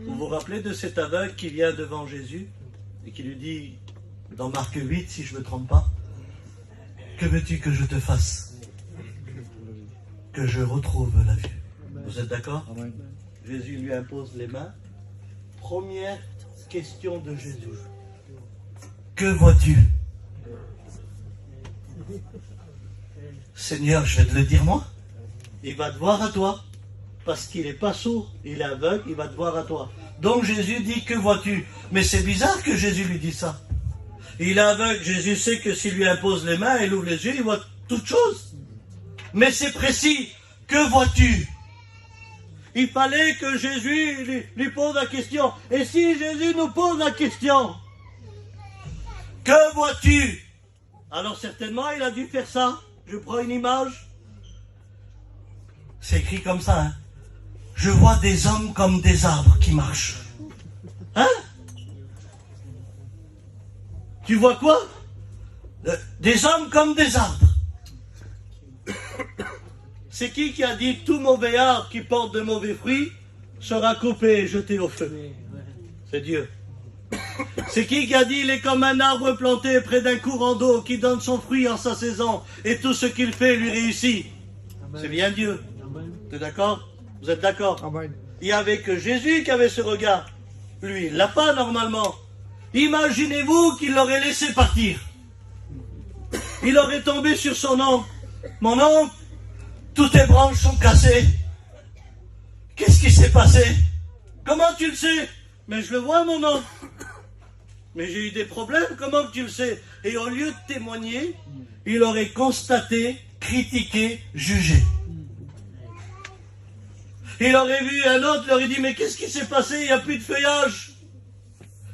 Vous vous rappelez de cet aveugle qui vient devant Jésus et qui lui dit, dans Marc 8, si je ne me trompe pas, que veux-tu que je te fasse? Que je retrouve la vue. Vous êtes d'accord? Jésus lui impose les mains. Première question de Jésus. Que vois-tu? Seigneur, je vais te le dire moi. Il va te voir à toi. Parce qu'il n'est pas sourd, il est aveugle, il va te voir à toi. Donc Jésus dit, que vois-tu? Mais c'est bizarre que Jésus lui dise ça. Il est aveugle, Jésus sait que s'il lui impose les mains, il ouvre les yeux, il voit toute chose. Mais c'est précis. Que vois-tu? Il fallait que Jésus lui pose la question. Et si Jésus nous pose la question, que vois-tu? Alors certainement, il a dû faire ça. Je prends une image. C'est écrit comme ça, hein. Je vois des hommes comme des arbres qui marchent. Hein? Tu vois quoi? Des hommes comme des arbres. C'est qui a dit tout mauvais arbre qui porte de mauvais fruits sera coupé et jeté au feu? C'est Dieu. C'est qui a dit il est comme un arbre planté près d'un courant d'eau qui donne son fruit en sa saison et tout ce qu'il fait lui réussit? C'est bien Dieu. Vous êtes d'accord? Vous êtes d'accord? Il n'y avait que Jésus qui avait ce regard. Lui, il l'a pas normalement. Imaginez-vous qu'il l'aurait laissé partir. Il aurait tombé sur son oncle. Mon oncle, toutes tes branches sont cassées. Qu'est-ce qui s'est passé? Comment tu le sais? Mais je le vois, mon oncle. Mais j'ai eu des problèmes, comment tu le sais? Et au lieu de témoigner, il aurait constaté, critiqué, jugé. Il aurait vu un autre, il aurait dit, mais qu'est-ce qui s'est passé? Il n'y a plus de feuillage.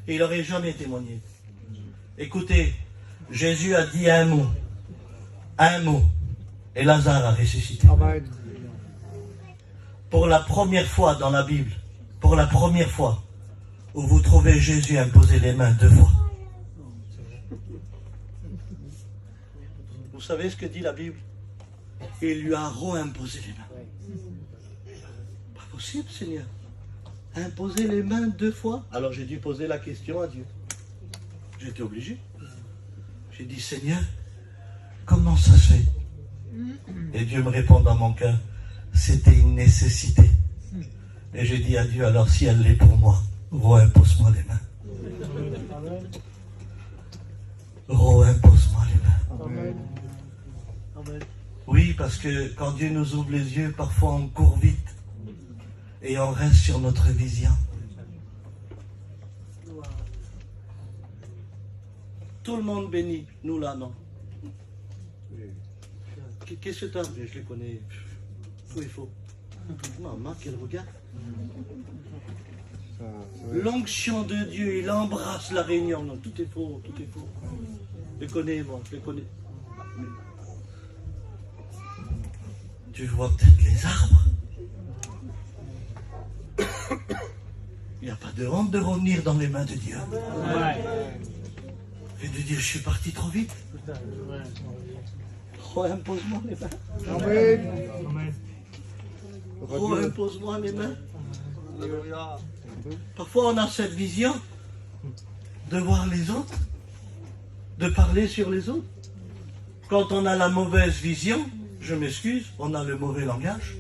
Et il n'aurait jamais témoigné. Écoutez, Jésus a dit un mot, et Lazare a ressuscité.
Amen.
Pour la première fois dans la Bible, pour la première fois, où vous trouvez Jésus imposer les mains 2 fois. Vous savez ce que dit la Bible? Il lui a re-imposé les mains. Pas possible, Seigneur. Imposer les mains 2 fois? Alors j'ai dû poser la question à Dieu. J'étais obligé. J'ai dit, Seigneur, comment ça se fait? Et Dieu me répond dans mon cœur, c'était une nécessité. Et j'ai dit à Dieu, alors si elle l'est pour moi, re-impose-moi les mains. Re-impose-moi les mains.
Amen.
Oui, parce que quand Dieu nous ouvre les yeux, parfois on court vite. Et on reste sur notre vision. Tout le monde bénit, nous là, non. Qu'est-ce que tu as? Je les connais. Tout est faux. Maman, quel regard. L'onction de Dieu, il embrasse la réunion. Non, tout est faux, tout est faux. Je les connais, moi, je les connais. Tu vois peut-être les arbres. Il n'y a pas de honte de revenir dans les mains de Dieu. Et de dire, je suis parti trop vite. Oh, impose-moi les mains.
Amen.
Oh, impose-moi les mains. Parfois, on a cette vision de voir les autres, de parler sur les autres. Quand on a la mauvaise vision, je m'excuse, on a le mauvais langage.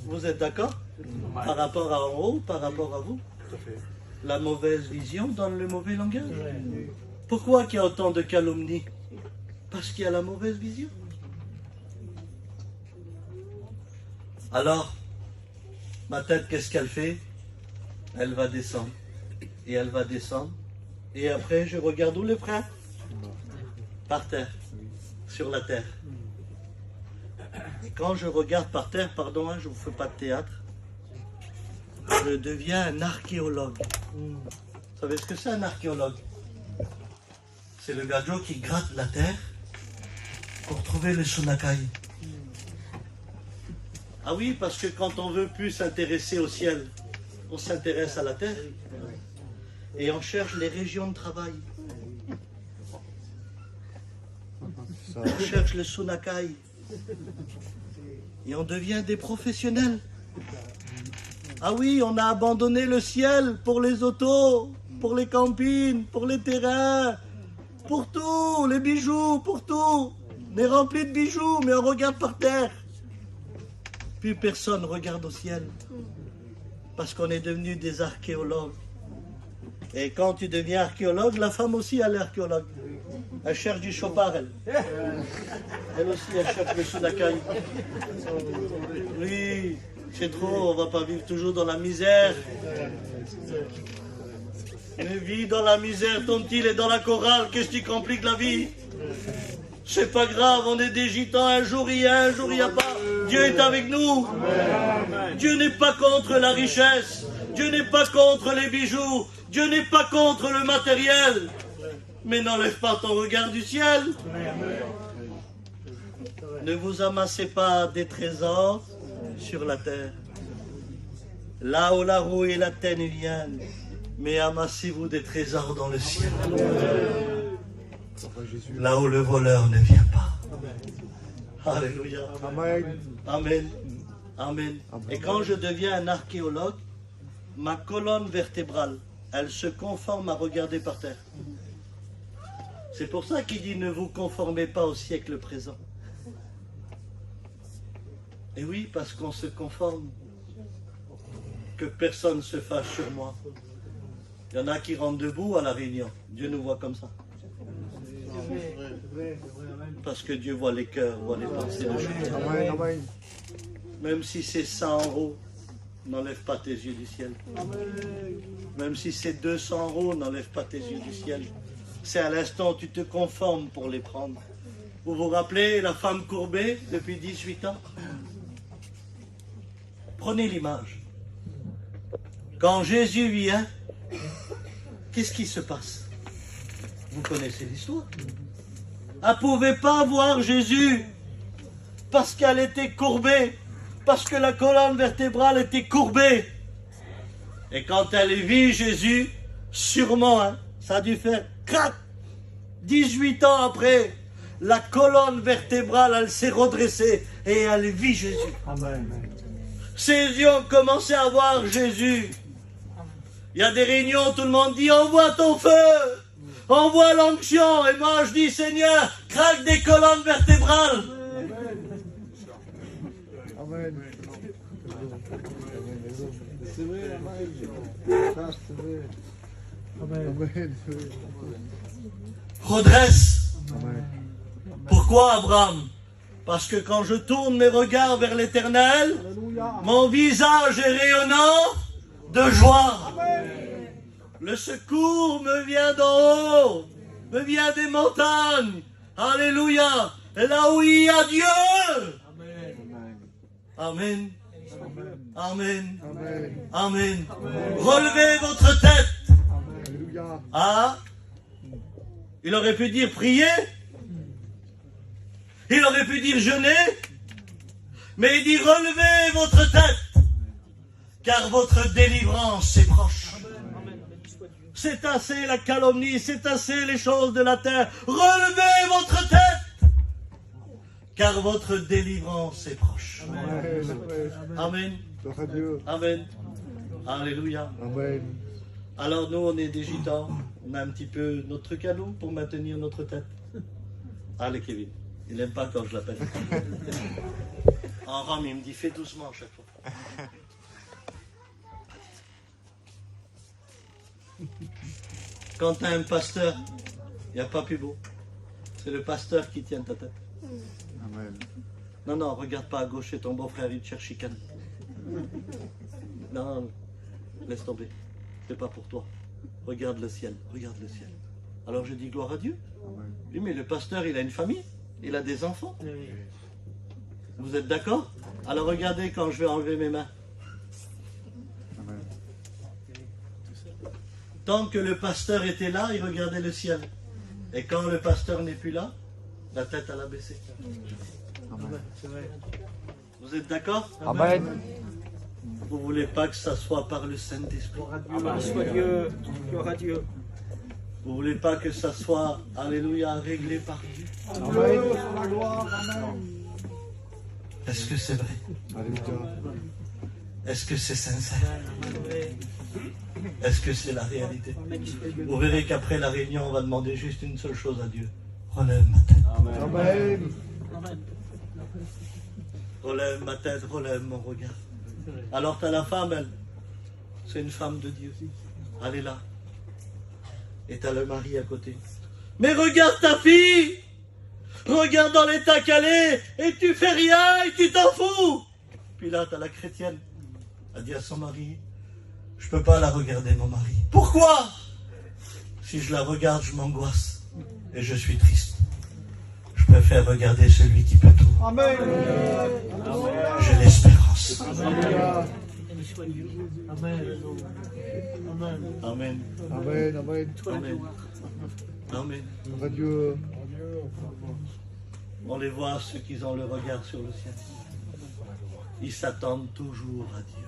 Vous êtes d'accord? Par rapport à en haut, par rapport à vous? La mauvaise vision donne le mauvais langage. Pourquoi qu'il y a autant de calomnies? Parce qu'il y a la mauvaise vision. Alors, ma tête, qu'est-ce qu'elle fait? Elle va descendre. Et elle va descendre. Et après, je regarde où les frères? Par terre. Sur la terre. Et quand je regarde par terre, pardon, je ne vous fais pas de théâtre, je deviens un archéologue. Vous savez ce que c'est un archéologue? C'est le gadjo qui gratte la terre pour trouver le Sonakai. Ah oui, parce que quand on veut plus s'intéresser au ciel, on s'intéresse à la terre. Et on cherche les régions de travail. On cherche le Sonakai. Et on devient des professionnels. Ah oui, on a abandonné le ciel pour les autos, pour les campings, pour les terrains, pour tout, les bijoux, pour tout. On est rempli de bijoux, mais on regarde par terre. Plus personne regarde au ciel. Parce qu'on est devenus des archéologues. Et quand tu deviens archéologue, la femme aussi, elle est archéologue. Elle cherche du chopard, elle. Elle aussi, elle cherche le Sonakai. Oui, c'est trop, on ne va pas vivre toujours dans la misère. Mais vis dans la misère, ton petit est dans la chorale, qu'est-ce qui complique la vie? C'est pas grave, on est des gitans, un jour il y a, un jour il n'y a pas. Dieu est avec nous. Dieu n'est pas contre la richesse. Dieu n'est pas contre les bijoux. Dieu n'est pas contre le matériel. Mais n'enlève pas ton regard du ciel. Ne vous amassez pas des trésors sur la terre. Là où la roue et la teigne viennent, mais amassez-vous des trésors dans le ciel. Là où le voleur ne vient pas. Alléluia. Amen. Amen. Et quand je deviens un archéologue, ma colonne vertébrale, elle se conforme à regarder par terre. C'est pour ça qu'il dit ne vous conformez pas au siècle présent. Et oui, parce qu'on se conforme. Que personne ne se fâche sur moi. Il y en a qui rentrent debout à la réunion. Dieu nous voit comme ça. Parce que Dieu voit les cœurs, voit les pensées de chacun. Même si c'est 100 €, n'enlève pas tes yeux du ciel. Même si c'est 200 €, n'enlève pas tes yeux du ciel. C'est à l'instant où tu te conformes pour les prendre. Vous vous rappelez la femme courbée depuis 18 ans? Prenez l'image. Quand Jésus vient, qu'est-ce qui se passe? Vous connaissez l'histoire. Elle ne pouvait pas voir Jésus parce qu'elle était courbée, parce que la colonne vertébrale était courbée. Et quand elle vit Jésus, sûrement, ça a dû faire crac. 18 ans après, la colonne vertébrale, elle s'est redressée et elle vit Jésus. Amen. Ses yeux ont commencé à voir Jésus. Il y a des réunions où tout le monde dit « Envoie ton feu !» Envoie l'onction. Et moi je dis Seigneur, craque des colonnes vertébrales. Amen. C'est vrai, Amen. Redresse. Amen. Pourquoi Abraham? Parce que quand je tourne mes regards vers l'Éternel, mon visage est rayonnant de joie. Amen. Le secours me vient d'en haut, me vient des montagnes. Alléluia. Et là où il y a Dieu. Amen. Amen. Amen. Amen. Amen. Relevez votre tête. Ah, il aurait pu dire prier. Il aurait pu dire jeûner. Mais il dit relevez votre tête. Car votre délivrance est proche. C'est assez la calomnie, c'est assez les choses de la terre. Relevez votre tête. car votre délivrance est proche. Amen. Amen. Alléluia.
Amen.
Alors nous, on est des gitans, on a un petit peu notre truc à nous pour maintenir notre tête. Allez Kevin, il n'aime pas quand je l'appelle. En rame, il me dit fais doucement à chaque fois. Quand tu as un pasteur, il n'y a pas plus beau. C'est le pasteur qui tient ta tête.
Amen.
Non, non, regarde pas à gauche, c'est ton beau-frère, il te cherche chicane. Non, laisse tomber. C'est pas pour toi. Regarde le ciel, regarde le ciel. Alors je dis gloire à Dieu. Oui, mais le pasteur, il a une famille, il a des enfants. Vous êtes d'accord? Alors regardez quand je vais enlever mes mains.
Amen.
Tant que le pasteur était là, il regardait le ciel. Et quand le pasteur n'est plus là, la tête elle a baissé.
Amen.
Vous êtes d'accord?
Amen.
Vous ne voulez pas que ça soit par le Saint-Esprit.
Dieu. Gloire à Dieu.
Vous ne voulez pas que ça soit, alléluia, réglé par Dieu.
Amen.
Est-ce que c'est vrai?
Alléluia.
Est-ce que c'est sincère? Est-ce que c'est la réalité? Vous verrez qu'après la réunion, on va demander juste une seule chose à Dieu. Relève ma tête.
Amen.
Relève ma tête, relève mon regard. Alors tu as la femme, elle. C'est une femme de Dieu. Elle est là. Et tu as le mari à côté. Mais regarde ta fille! Regarde dans l'état qu'elle est, et tu fais rien, et tu t'en fous! Puis là, tu as la chrétienne. Elle dit à son mari, je peux pas la regarder, mon mari. Pourquoi? Si je la regarde, je m'angoisse. Et je suis triste. Je préfère regarder celui qui peut tout.
Amen.
J'ai l'espérance.
Alléluia.
Amen.
Amen.
Amen. Amen.
Amen. Amen.
Gloire à Dieu.
On les voit, ceux qui ont le regard sur le ciel. Ils s'attendent toujours à Dieu.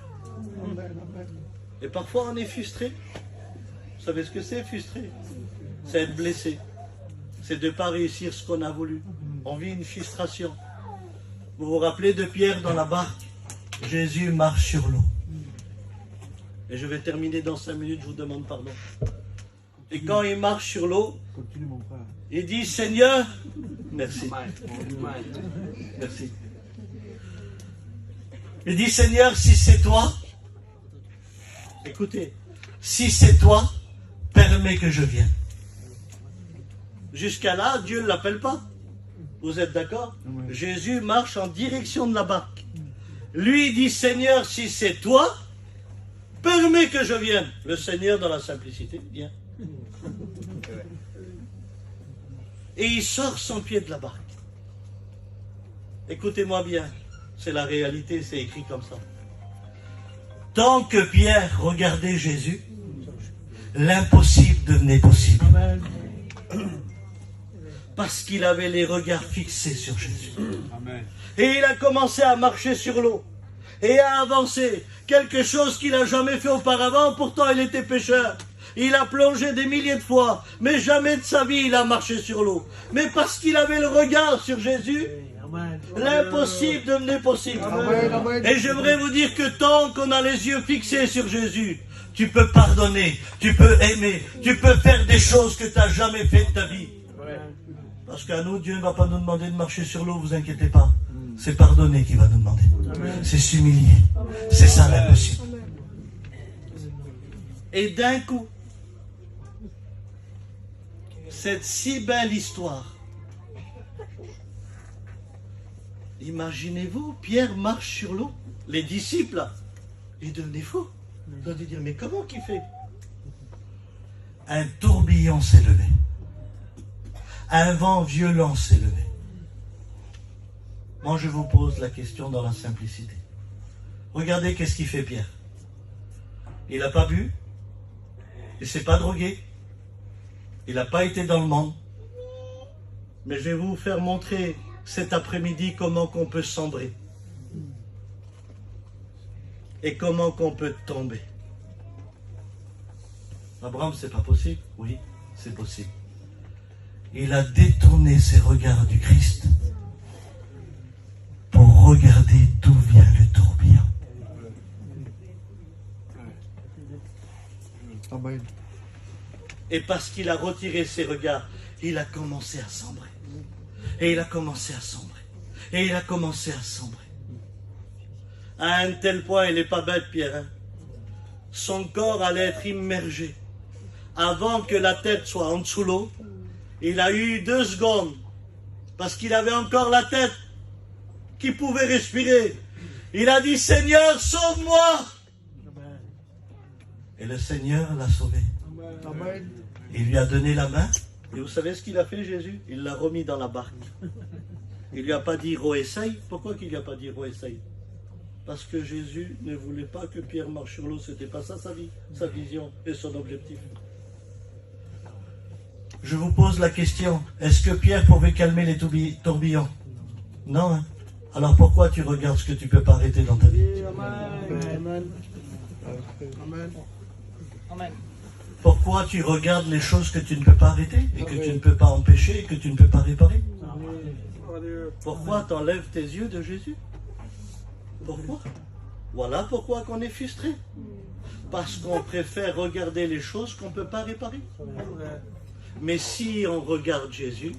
Et parfois on est frustré. Vous savez ce que c'est, frustré? C'est être blessé. C'est de ne pas réussir ce qu'on a voulu. On vit une frustration. Vous vous rappelez de Pierre dans la barque? Jésus marche sur l'eau. Et je vais terminer dans 5 minutes, je vous demande pardon. Et quand il marche sur l'eau,
Continue, mon frère.
il dit, Seigneur, merci. Merci. Il dit, Seigneur, si c'est toi, écoutez, si c'est toi, permets que je vienne. Jusqu'à là, Dieu ne l'appelle pas. Vous êtes d'accord?
Oui.
Jésus marche en direction de la barque. Lui dit, Seigneur, si c'est toi, permets que je vienne. Le Seigneur, dans la simplicité, vient. Et il sort son pied de la barque. Écoutez-moi bien, c'est la réalité, c'est écrit comme ça. Tant que Pierre regardait Jésus, l'impossible devenait possible. Parce qu'il avait les regards fixés sur Jésus.
Amen.
Et il a commencé à marcher sur l'eau et à avancer. Quelque chose qu'il n'a jamais fait auparavant, pourtant il était pécheur. Il a plongé des milliers de fois, mais jamais de sa vie il a marché sur l'eau. Mais parce qu'il avait le regard sur Jésus, l'impossible devenait possible.
Amen. Amen.
Et j'aimerais vous dire que tant qu'on a les yeux fixés sur Jésus, tu peux pardonner, tu peux aimer, tu peux faire des choses que tu n'as jamais fait de ta vie. Parce qu'à nous, Dieu ne va pas nous demander de marcher sur l'eau, vous inquiétez pas. C'est pardonner qu'il va nous demander. C'est s'humilier. C'est ça l'impossible. Et d'un coup, cette si belle histoire. Imaginez-vous, Pierre marche sur l'eau. Les disciples, là, ils devenaient fous. Ils doivent dire, mais comment qu'il fait? Un tourbillon s'est levé. Un vent violent s'est levé. Moi, je vous pose la question dans la simplicité. Regardez qu'est-ce qu'il fait Pierre. Il n'a pas bu. Il ne s'est pas drogué. Il n'a pas été dans le monde. Mais je vais vous faire montrer cet après-midi comment qu'on peut sombrer. Et comment qu'on peut tomber. Abraham, c'est pas possible? Oui, c'est possible. Il a détourné ses regards du Christ
Amen.
Et parce qu'il a retiré ses regards, il a commencé à sombrer. Et il a commencé à sombrer. Et il a commencé à sombrer. À un tel point, il n'est pas bête, Pierre. Hein? Son corps allait être immergé. Avant que la tête soit en dessous l'eau, il a eu 2 secondes. Parce qu'il avait encore la tête qui pouvait respirer. Il a dit, Seigneur, sauve-moi. Et le Seigneur l'a sauvé.
Amen.
Il lui a donné la main. Et vous savez ce qu'il a fait, Jésus? Il l'a remis dans la barque. Il lui a pas dit, essaye. Pourquoi qu'il lui a pas dit, essaye? Parce que Jésus ne voulait pas que Pierre marche sur l'eau. C'était pas ça sa vie, sa vision et son objectif. Je vous pose la question, est-ce que Pierre pouvait calmer les tourbillons? Non, hein? Alors pourquoi tu regardes ce que tu ne peux pas arrêter dans ta vie?
Amen.
Amen.
Amen.
Pourquoi tu regardes les choses que tu ne peux pas arrêter et que tu ne peux pas empêcher et que tu ne peux pas réparer? Pourquoi t'enlèves tes yeux de Jésus? Pourquoi? Voilà pourquoi qu'on est frustré. Parce qu'on préfère regarder les choses qu'on ne peut pas réparer. Mais si on regarde Jésus,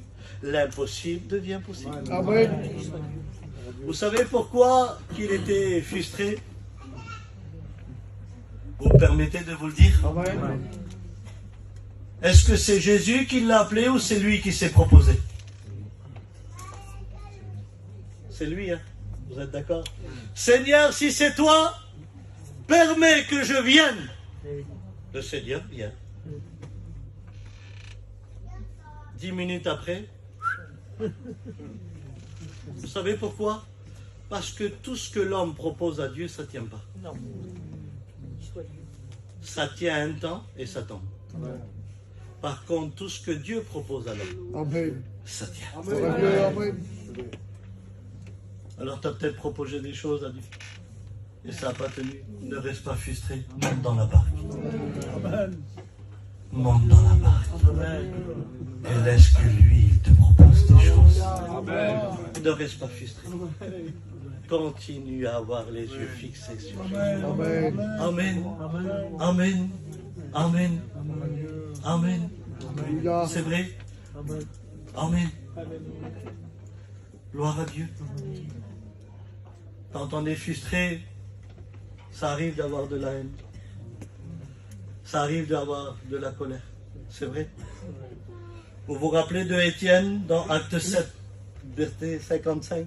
l'impossible devient possible.
Amen.
Vous savez pourquoi qu'il était frustré? Vous me permettez de vous le dire?
Amen.
Est-ce que c'est Jésus qui l'a appelé ou c'est lui qui s'est proposé? C'est lui, hein? Vous êtes d'accord? Seigneur, si c'est toi, permets que je vienne. Le Seigneur vient. 10 minutes après, vous savez pourquoi? Parce que tout ce que l'homme propose à Dieu, ça ne tient pas.
Non.
Ça tient un temps et ça tombe. Par contre, tout ce que Dieu propose à l'homme,
Amen.
ça tient.
Amen.
Alors tu as peut-être proposé des choses à Dieu et ça n'a pas tenu. Ne reste pas frustré, monte dans la barque. Monte dans la barque. Et laisse que lui, il te propose des choses. Ne reste pas frustré. Continue à avoir les yeux fixés sur Jésus.
Amen.
Amen. Amen. Amen. Amen.
Alléluia.
C'est vrai? Amen. Gloire à Dieu. Quand on est frustré, ça arrive d'avoir de la haine. Ça arrive d'avoir de la colère. C'est vrai. Vous vous rappelez de Étienne dans Acte 7, verset 55?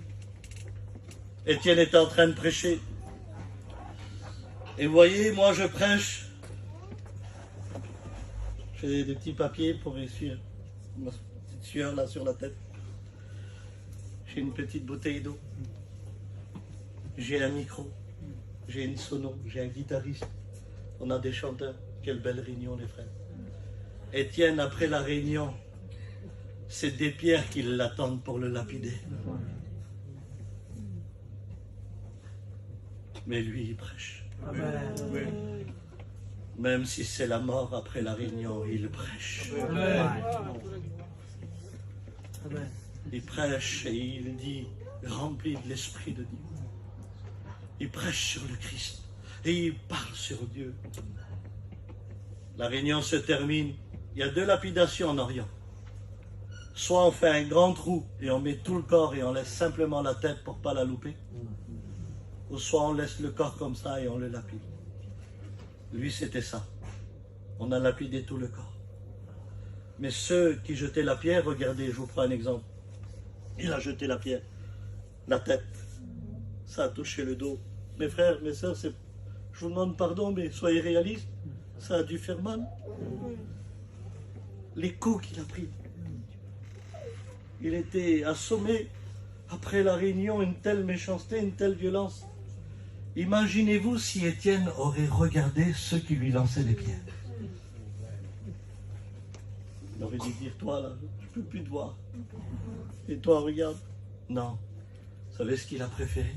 Étienne était en train de prêcher. Et vous voyez, moi je prêche. J'ai des petits papiers pour essuyer ma petite sueur là sur la tête. J'ai une petite bouteille d'eau. J'ai un micro. J'ai une sono. J'ai un guitariste. On a des chanteurs. Quelle belle réunion, les frères. Étienne, après la réunion, c'est des pierres qui l'attendent pour le lapider. Mais lui, il prêche.
Amen.
Même si c'est la mort après la réunion, il prêche.
Amen.
Il prêche et il dit, rempli de l'Esprit de Dieu. Il prêche sur le Christ et il parle sur Dieu. La réunion se termine. Il y a 2 lapidations en Orient. Soit on fait un grand trou et on met tout le corps et on laisse simplement la tête pour ne pas la louper. Ou soit on laisse le corps comme ça et on le lapide. Lui, c'était ça. On a lapidé tout le corps. Mais ceux qui jetaient la pierre, regardez, je vous prends un exemple. Il a jeté la pierre, la tête. Ça a touché le dos. Mes frères, mes sœurs, je vous demande pardon, mais soyez réalistes. Ça a dû faire mal. Les coups qu'il a pris. Il était assommé après la réunion, une telle méchanceté, une telle violence. Imaginez-vous si Étienne aurait regardé ceux qui lui lançaient les pierres. Il aurait dû dire, toi là, je ne peux plus te voir. Et toi, regarde. Non. Vous savez ce qu'il a préféré?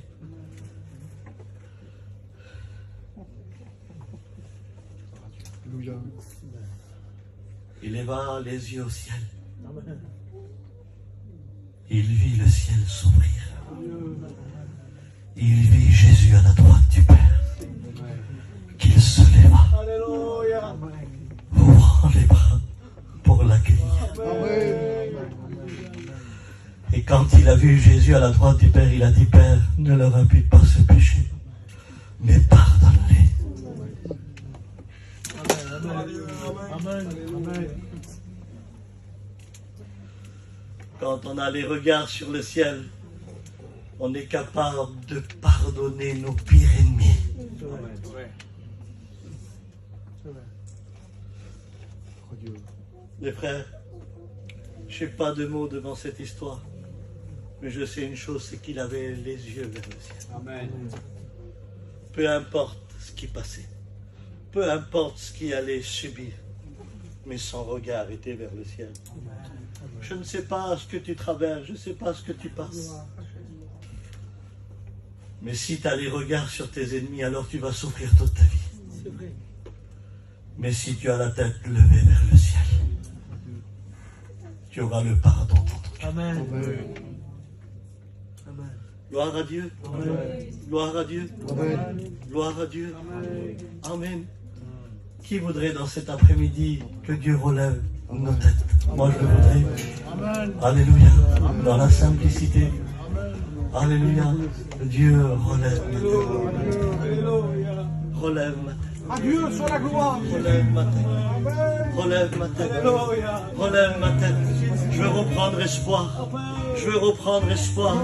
Alléluia.
Il leva les yeux au ciel. Il vit le ciel s'ouvrir. Il vit Jésus à la droite du Père. Qu'il se leva.
Alléluia.
Et quand il a vu Jésus à la droite du Père, il a dit, Père, ne leur impute pas ce péché, mais pardonne-les.
Amen. Amen.
Quand on a les regards sur le ciel, on est capable de pardonner nos pires ennemis. Les frères, je n'ai pas de mots devant cette histoire, mais je sais une chose, c'est qu'il avait les yeux vers le ciel.
Amen.
Peu importe ce qui passait, peu importe ce qu'il allait subir, mais son regard était vers le ciel. Je ne sais pas ce que tu traverses, je ne sais pas ce que tu passes. Mais si tu as les regards sur tes ennemis, alors tu vas souffrir toute ta vie. Mais si tu as la tête levée vers le ciel, tu auras le pardon dans ton cœur.
Amen.
Gloire à Dieu.
Amen.
Gloire à Dieu.
Amen.
Gloire à Dieu. Amen. Qui voudrait dans cet après-midi que Dieu relève nos têtes? Moi je le voudrais.
Amen.
Alléluia. Dans la simplicité. Alléluia. Dieu relève ma tête. Relève ma tête.
À Dieu soit la gloire.
Relève ma tête. Relève ma tête. Relève ma tête. Je veux reprendre espoir. Je veux reprendre espoir.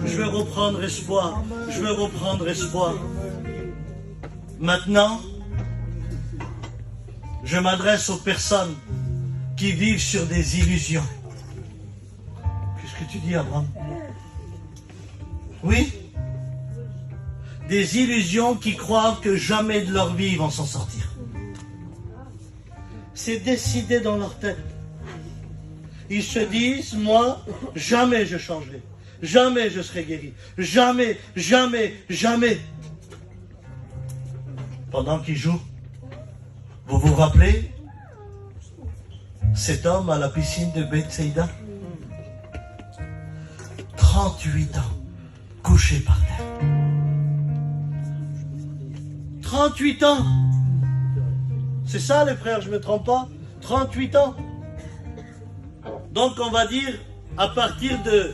Je veux reprendre espoir. Je veux reprendre espoir. Maintenant, je m'adresse aux personnes qui vivent sur des illusions. Qu'est-ce que tu dis, Abraham? Oui? Des illusions qui croient que jamais de leur vie ils vont s'en sortir. C'est décidé dans leur tête. Ils se disent, moi, jamais je changerai. Jamais je serai guéri. Jamais, jamais, jamais. Pendant qu'ils jouent, vous vous rappelez cet homme à la piscine de Bethsaïda? 38 ans, couché par terre. 38 ans. C'est ça les frères, je ne me trompe pas? 38 ans. Donc on va dire, à partir de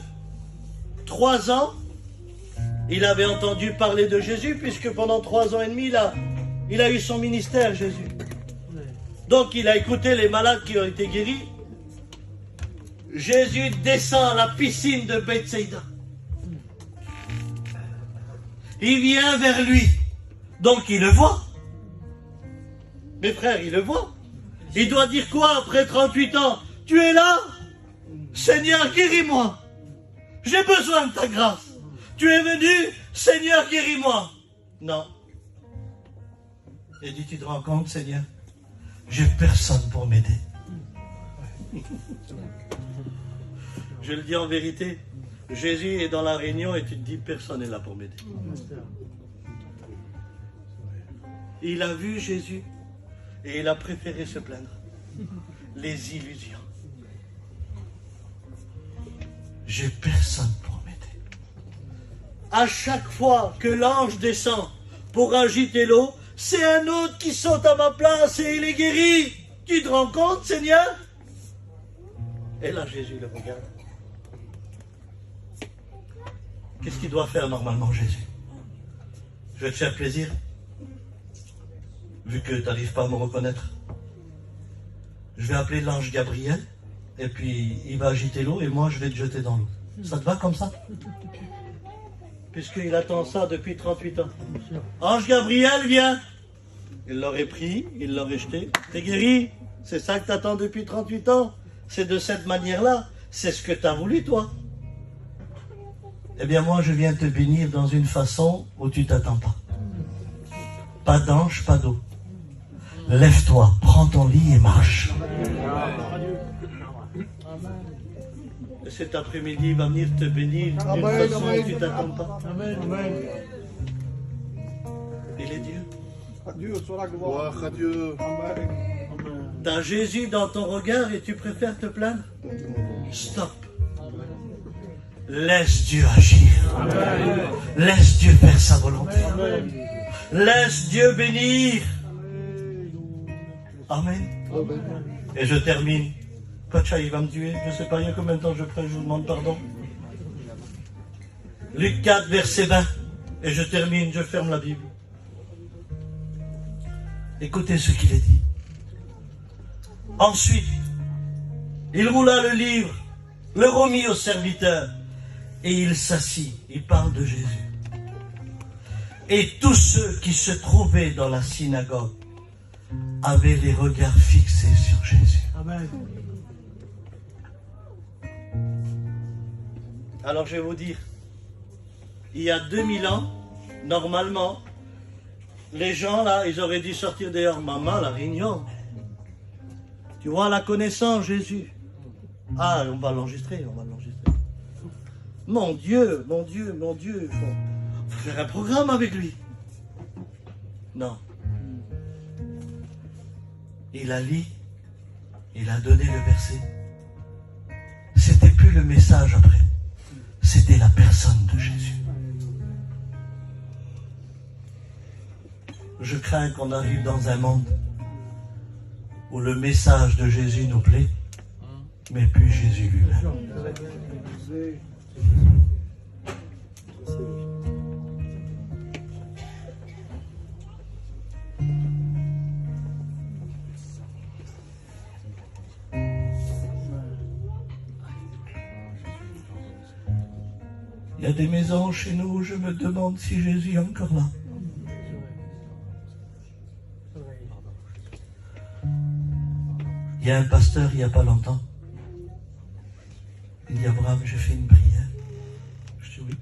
3 ans, il avait entendu parler de Jésus, puisque pendant 3 ans et demi, il a eu son ministère, Jésus. Donc il a écouté les malades qui ont été guéris. Jésus descend à la piscine de Bethsaïda. Il vient vers lui. Donc il le voit. Mes frères, il le voit. Il doit dire quoi après 38 ans? Tu es là? Seigneur, guéris-moi. J'ai besoin de ta grâce. Tu es venu? Seigneur, guéris-moi. Non. Il dit, tu te rends compte, Seigneur? J'ai personne pour m'aider. Je le dis en vérité. Jésus est dans la réunion et tu te dis, personne n'est là pour m'aider. Il a vu Jésus et il a préféré se plaindre. Les illusions. J'ai personne pour m'aider. À chaque fois que l'ange descend pour agiter l'eau, c'est un autre qui saute à ma place et il est guéri. Tu te rends compte, Seigneur? Et là, Jésus le regarde. Qu'est-ce qu'il doit faire normalement, Jésus? Je vais te faire plaisir. Vu que tu n'arrives pas à me reconnaître, je vais appeler l'ange Gabriel, et puis il va agiter l'eau, et moi je vais te jeter dans l'eau. Ça te va comme ça? Puisqu'il attend ça depuis 38 ans. Ange Gabriel, viens! Il l'aurait pris, il l'aurait jeté. T'es guéri? C'est ça que tu attends depuis 38 ans? C'est de cette manière-là? C'est ce que tu as voulu, toi? Eh bien moi je viens te bénir dans une façon où tu t'attends pas. Pas d'ange, pas d'eau. Lève-toi, prends ton lit et marche. Et cet après-midi, il va venir te bénir d'une façon où tu ne t'attends pas. Il est Dieu.
À Dieu soit la gloire.
Gloire à Dieu.
Amen.
Tu as Jésus dans ton regard et tu préfères te plaindre? Stop. Laisse Dieu agir. Laisse Dieu faire sa volonté. Laisse Dieu bénir. Amen. Et je termine. Pacha, il va me tuer. Je ne sais pas, il y a combien de temps je prie, je vous demande pardon. Luc 4, verset 20. Et je termine, je ferme la Bible. Écoutez ce qu'il est dit. Ensuite, il roula le livre, le remit au serviteur, et il s'assit. Il parle de Jésus. Et tous ceux qui se trouvaient dans la synagogue avaient les regards fixés sur Jésus.
Amen.
Alors je vais vous dire, il y a 2000 ans, normalement, les gens là, ils auraient dû sortir dehors. Maman, la réunion. Tu vois la connaissance, Jésus. Ah, on va l'enregistrer, on va l'enregistrer. Mon Dieu, mon Dieu, mon Dieu. Faut faire un programme avec lui. Non. Il a lu, il a donné le verset. C'était plus le message après. C'était la personne de Jésus. Je crains qu'on arrive dans un monde où le message de Jésus nous plaît, mais plus Jésus lui-même. Il y a des maisons chez nous où je me demande si Jésus est encore là. Il y a un pasteur, il n'y a pas longtemps. Il dit, Abraham, j'ai fait une prière. Je dis oui.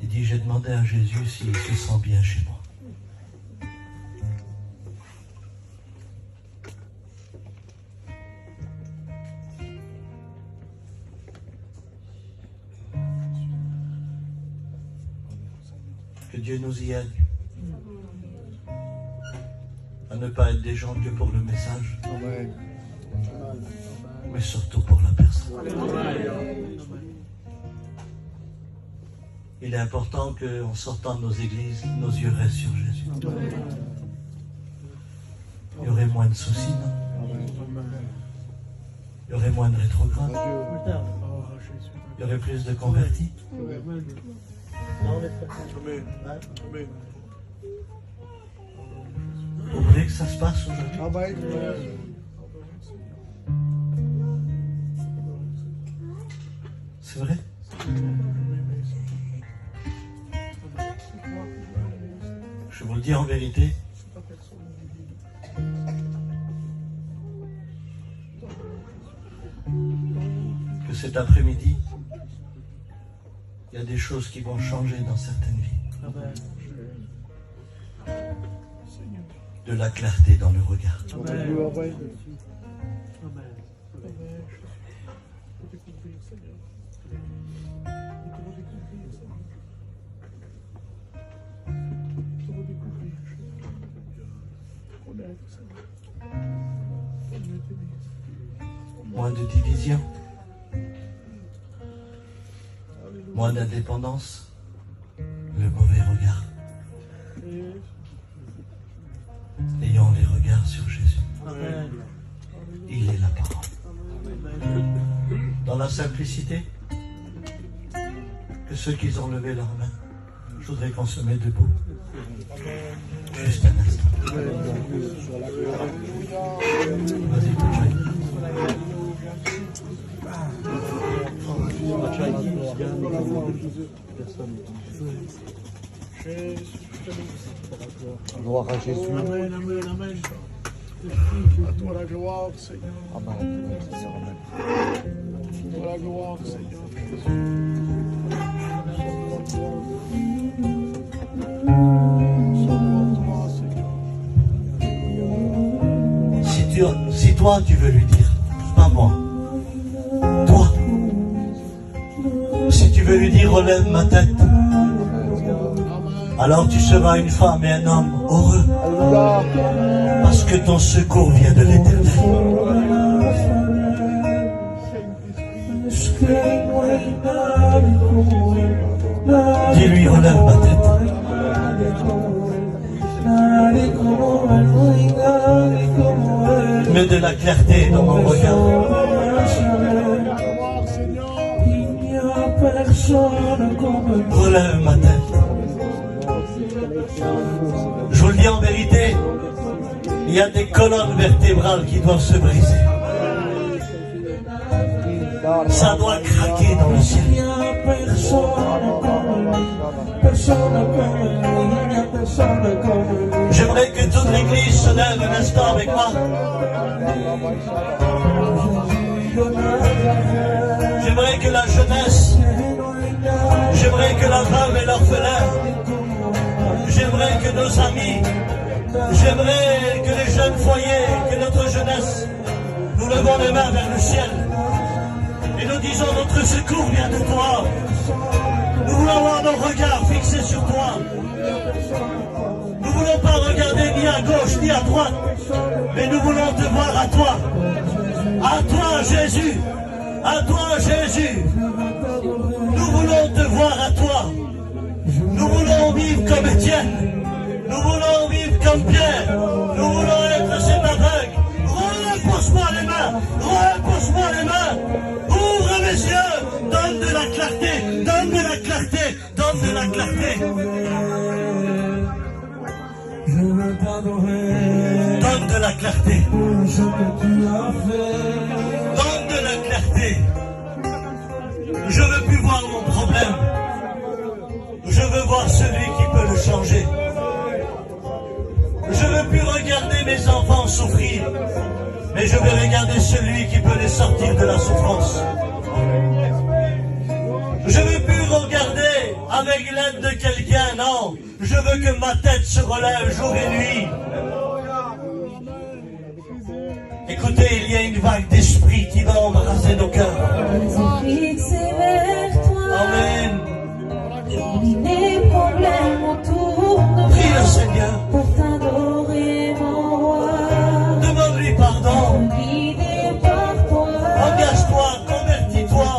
Il dit, j'ai demandé à Jésus s'il se sent bien chez moi. Que Dieu nous y aide à ne pas être des gens que pour le message, mais surtout pour la personne. Il est important qu'en sortant de nos églises, nos yeux restent sur Jésus. Il y aurait moins de soucis, non? Il y aurait moins de rétrogrades. Il y aurait plus de convertis. Vous voulez que ça se passe aujourd'hui? C'est vrai? Je vous le dis en vérité. Que cet après-midi, il y a des choses qui vont changer dans certaines vies. De la clarté dans le regard. Moins de division. Moins d'indépendance. Le mauvais regard. Ayons les regards sur Jésus. Il est la parole. Dans la simplicité, que ceux qui ont levé leurs mains, je voudrais qu'on se mette debout. Juste un instant. Vas-y,
Gloire à Jésus.
Amen, amen, amen. À toi la gloire, Seigneur.
Amen.
À toi la gloire, Seigneur.
Si toi tu veux lui dire, pas moi, toi, si tu veux lui dire relève ma tête, alors tu seras une femme et un homme heureux, parce que ton secours vient de l'Éternel. Dis-lui relève ma tête. Mets de la clarté dans mon regard. relève ma tête. Je vous le dis en vérité, il y a des colonnes vertébrales qui doivent se briser. Ça doit craquer dans le ciel. J'aimerais que toute l'église se lève un instant avec moi. J'aimerais que la jeunesse, j'aimerais que la veuve et l'orphelin, j'aimerais que nos amis, j'aimerais que les jeunes foyers, que notre jeunesse, nous levons les mains vers le ciel et nous disons notre secours vient de toi. Nous voulons avoir nos regards fixés sur toi. Nous ne voulons pas regarder ni à gauche ni à droite, mais nous voulons te voir à toi. À toi Jésus, à toi Jésus. Nous voulons te voir à toi. Nous voulons vivre comme Étienne. Nous voulons vivre comme Pierre. Nous voulons être cet aveugle. Repousse-moi les mains. Repousse-moi les mains. Ouvre mes yeux. Donne de la clarté. Donne de la clarté. Donne de la clarté.
Je veux t'adorer.
Donne de la clarté.
Pour ce que tu as fait.
Donne de la clarté. Je veux plus voir mon problème. Je veux voir celui qui peut le changer. Je veux plus regarder mes enfants souffrir, mais je veux regarder celui qui peut les sortir de la souffrance. Je veux plus regarder avec l'aide de quelqu'un, non. Je veux que ma tête se relève jour et nuit. Écoutez, il y a une vague d'esprit qui va embraser nos cœurs. Amen.
Les problèmes autour de moi.
Prie le Seigneur.
Pour t'adorer, mon roi.
Demande-lui pardon.
Guidé par toi.
Engage-toi, convertis-toi.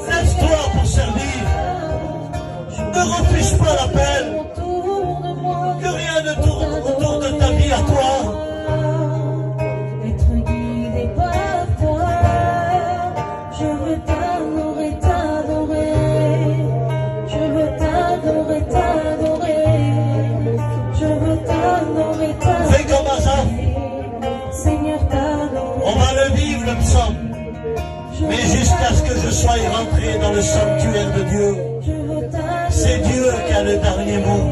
Laisse-toi pour servir. Ne refuse pas l'appel.
Autour de moi.
Que rien ne tourne autour de ta vie à toi.
Être guidé par toi. Je veux t'adorer, t'adorer. Je veux t'adorer, t'adorer. Je veux t'adorer, t'adorer.
Fais comme Asaph.
Seigneur, t'adorer.
On va le vivre le psaume. Mais jusqu'à ce que je sois rentré dans le sanctuaire de Dieu, c'est Dieu qui a le dernier mot.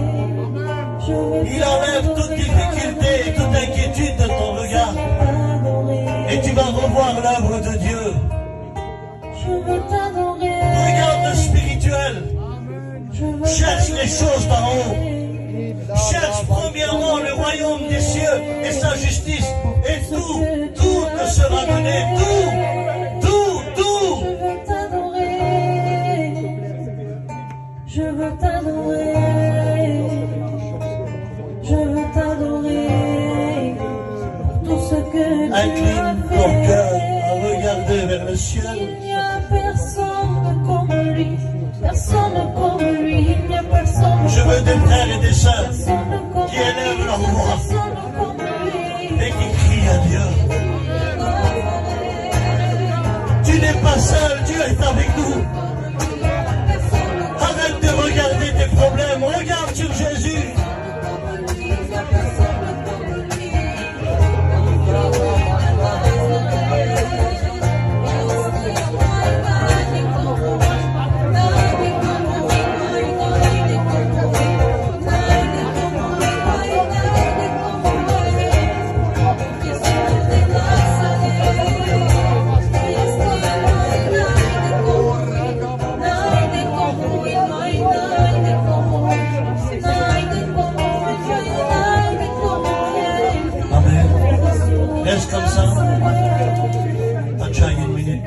Il enlève toute difficulté et toute inquiétude de ton regard. Et tu vas revoir l'œuvre de Dieu. Regarde le spirituel. Cherche les choses d'en haut. Cherche premièrement le royaume des cieux et sa justice. Et tout te sera donné. Tout.
Je veux t'adorer. Je veux t'adorer. Pour tout ce que tu as
Incline
fait.
ton cœur à regarder vers le ciel.
Il n'y a personne comme lui. Personne comme lui. Il n'y a personne.
Je veux des frères et des sœurs
Personne comme
qui élèvent leur voix
Personne comme lui.
et qui crient à Dieu. Tu n'es pas seul, Dieu est avec nous. Arrête de regarder tes problèmes, regarde sur Jésus. Reste comme ça. Atcha, une minute.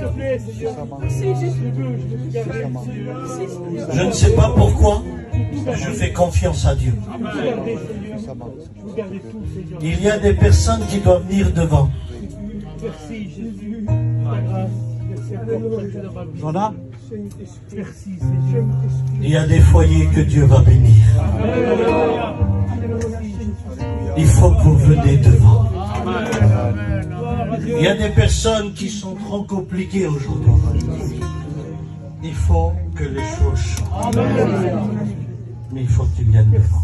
Je ne sais pas pourquoi, mais je fais confiance à Dieu. Il y a des personnes qui doivent venir devant.
Voilà.
Il y a des foyers que Dieu va bénir. Il faut que vous venez devant. Il y a des personnes qui sont trop compliquées aujourd'hui. il faut que les choses changent. Mais il faut que tu viennes devant.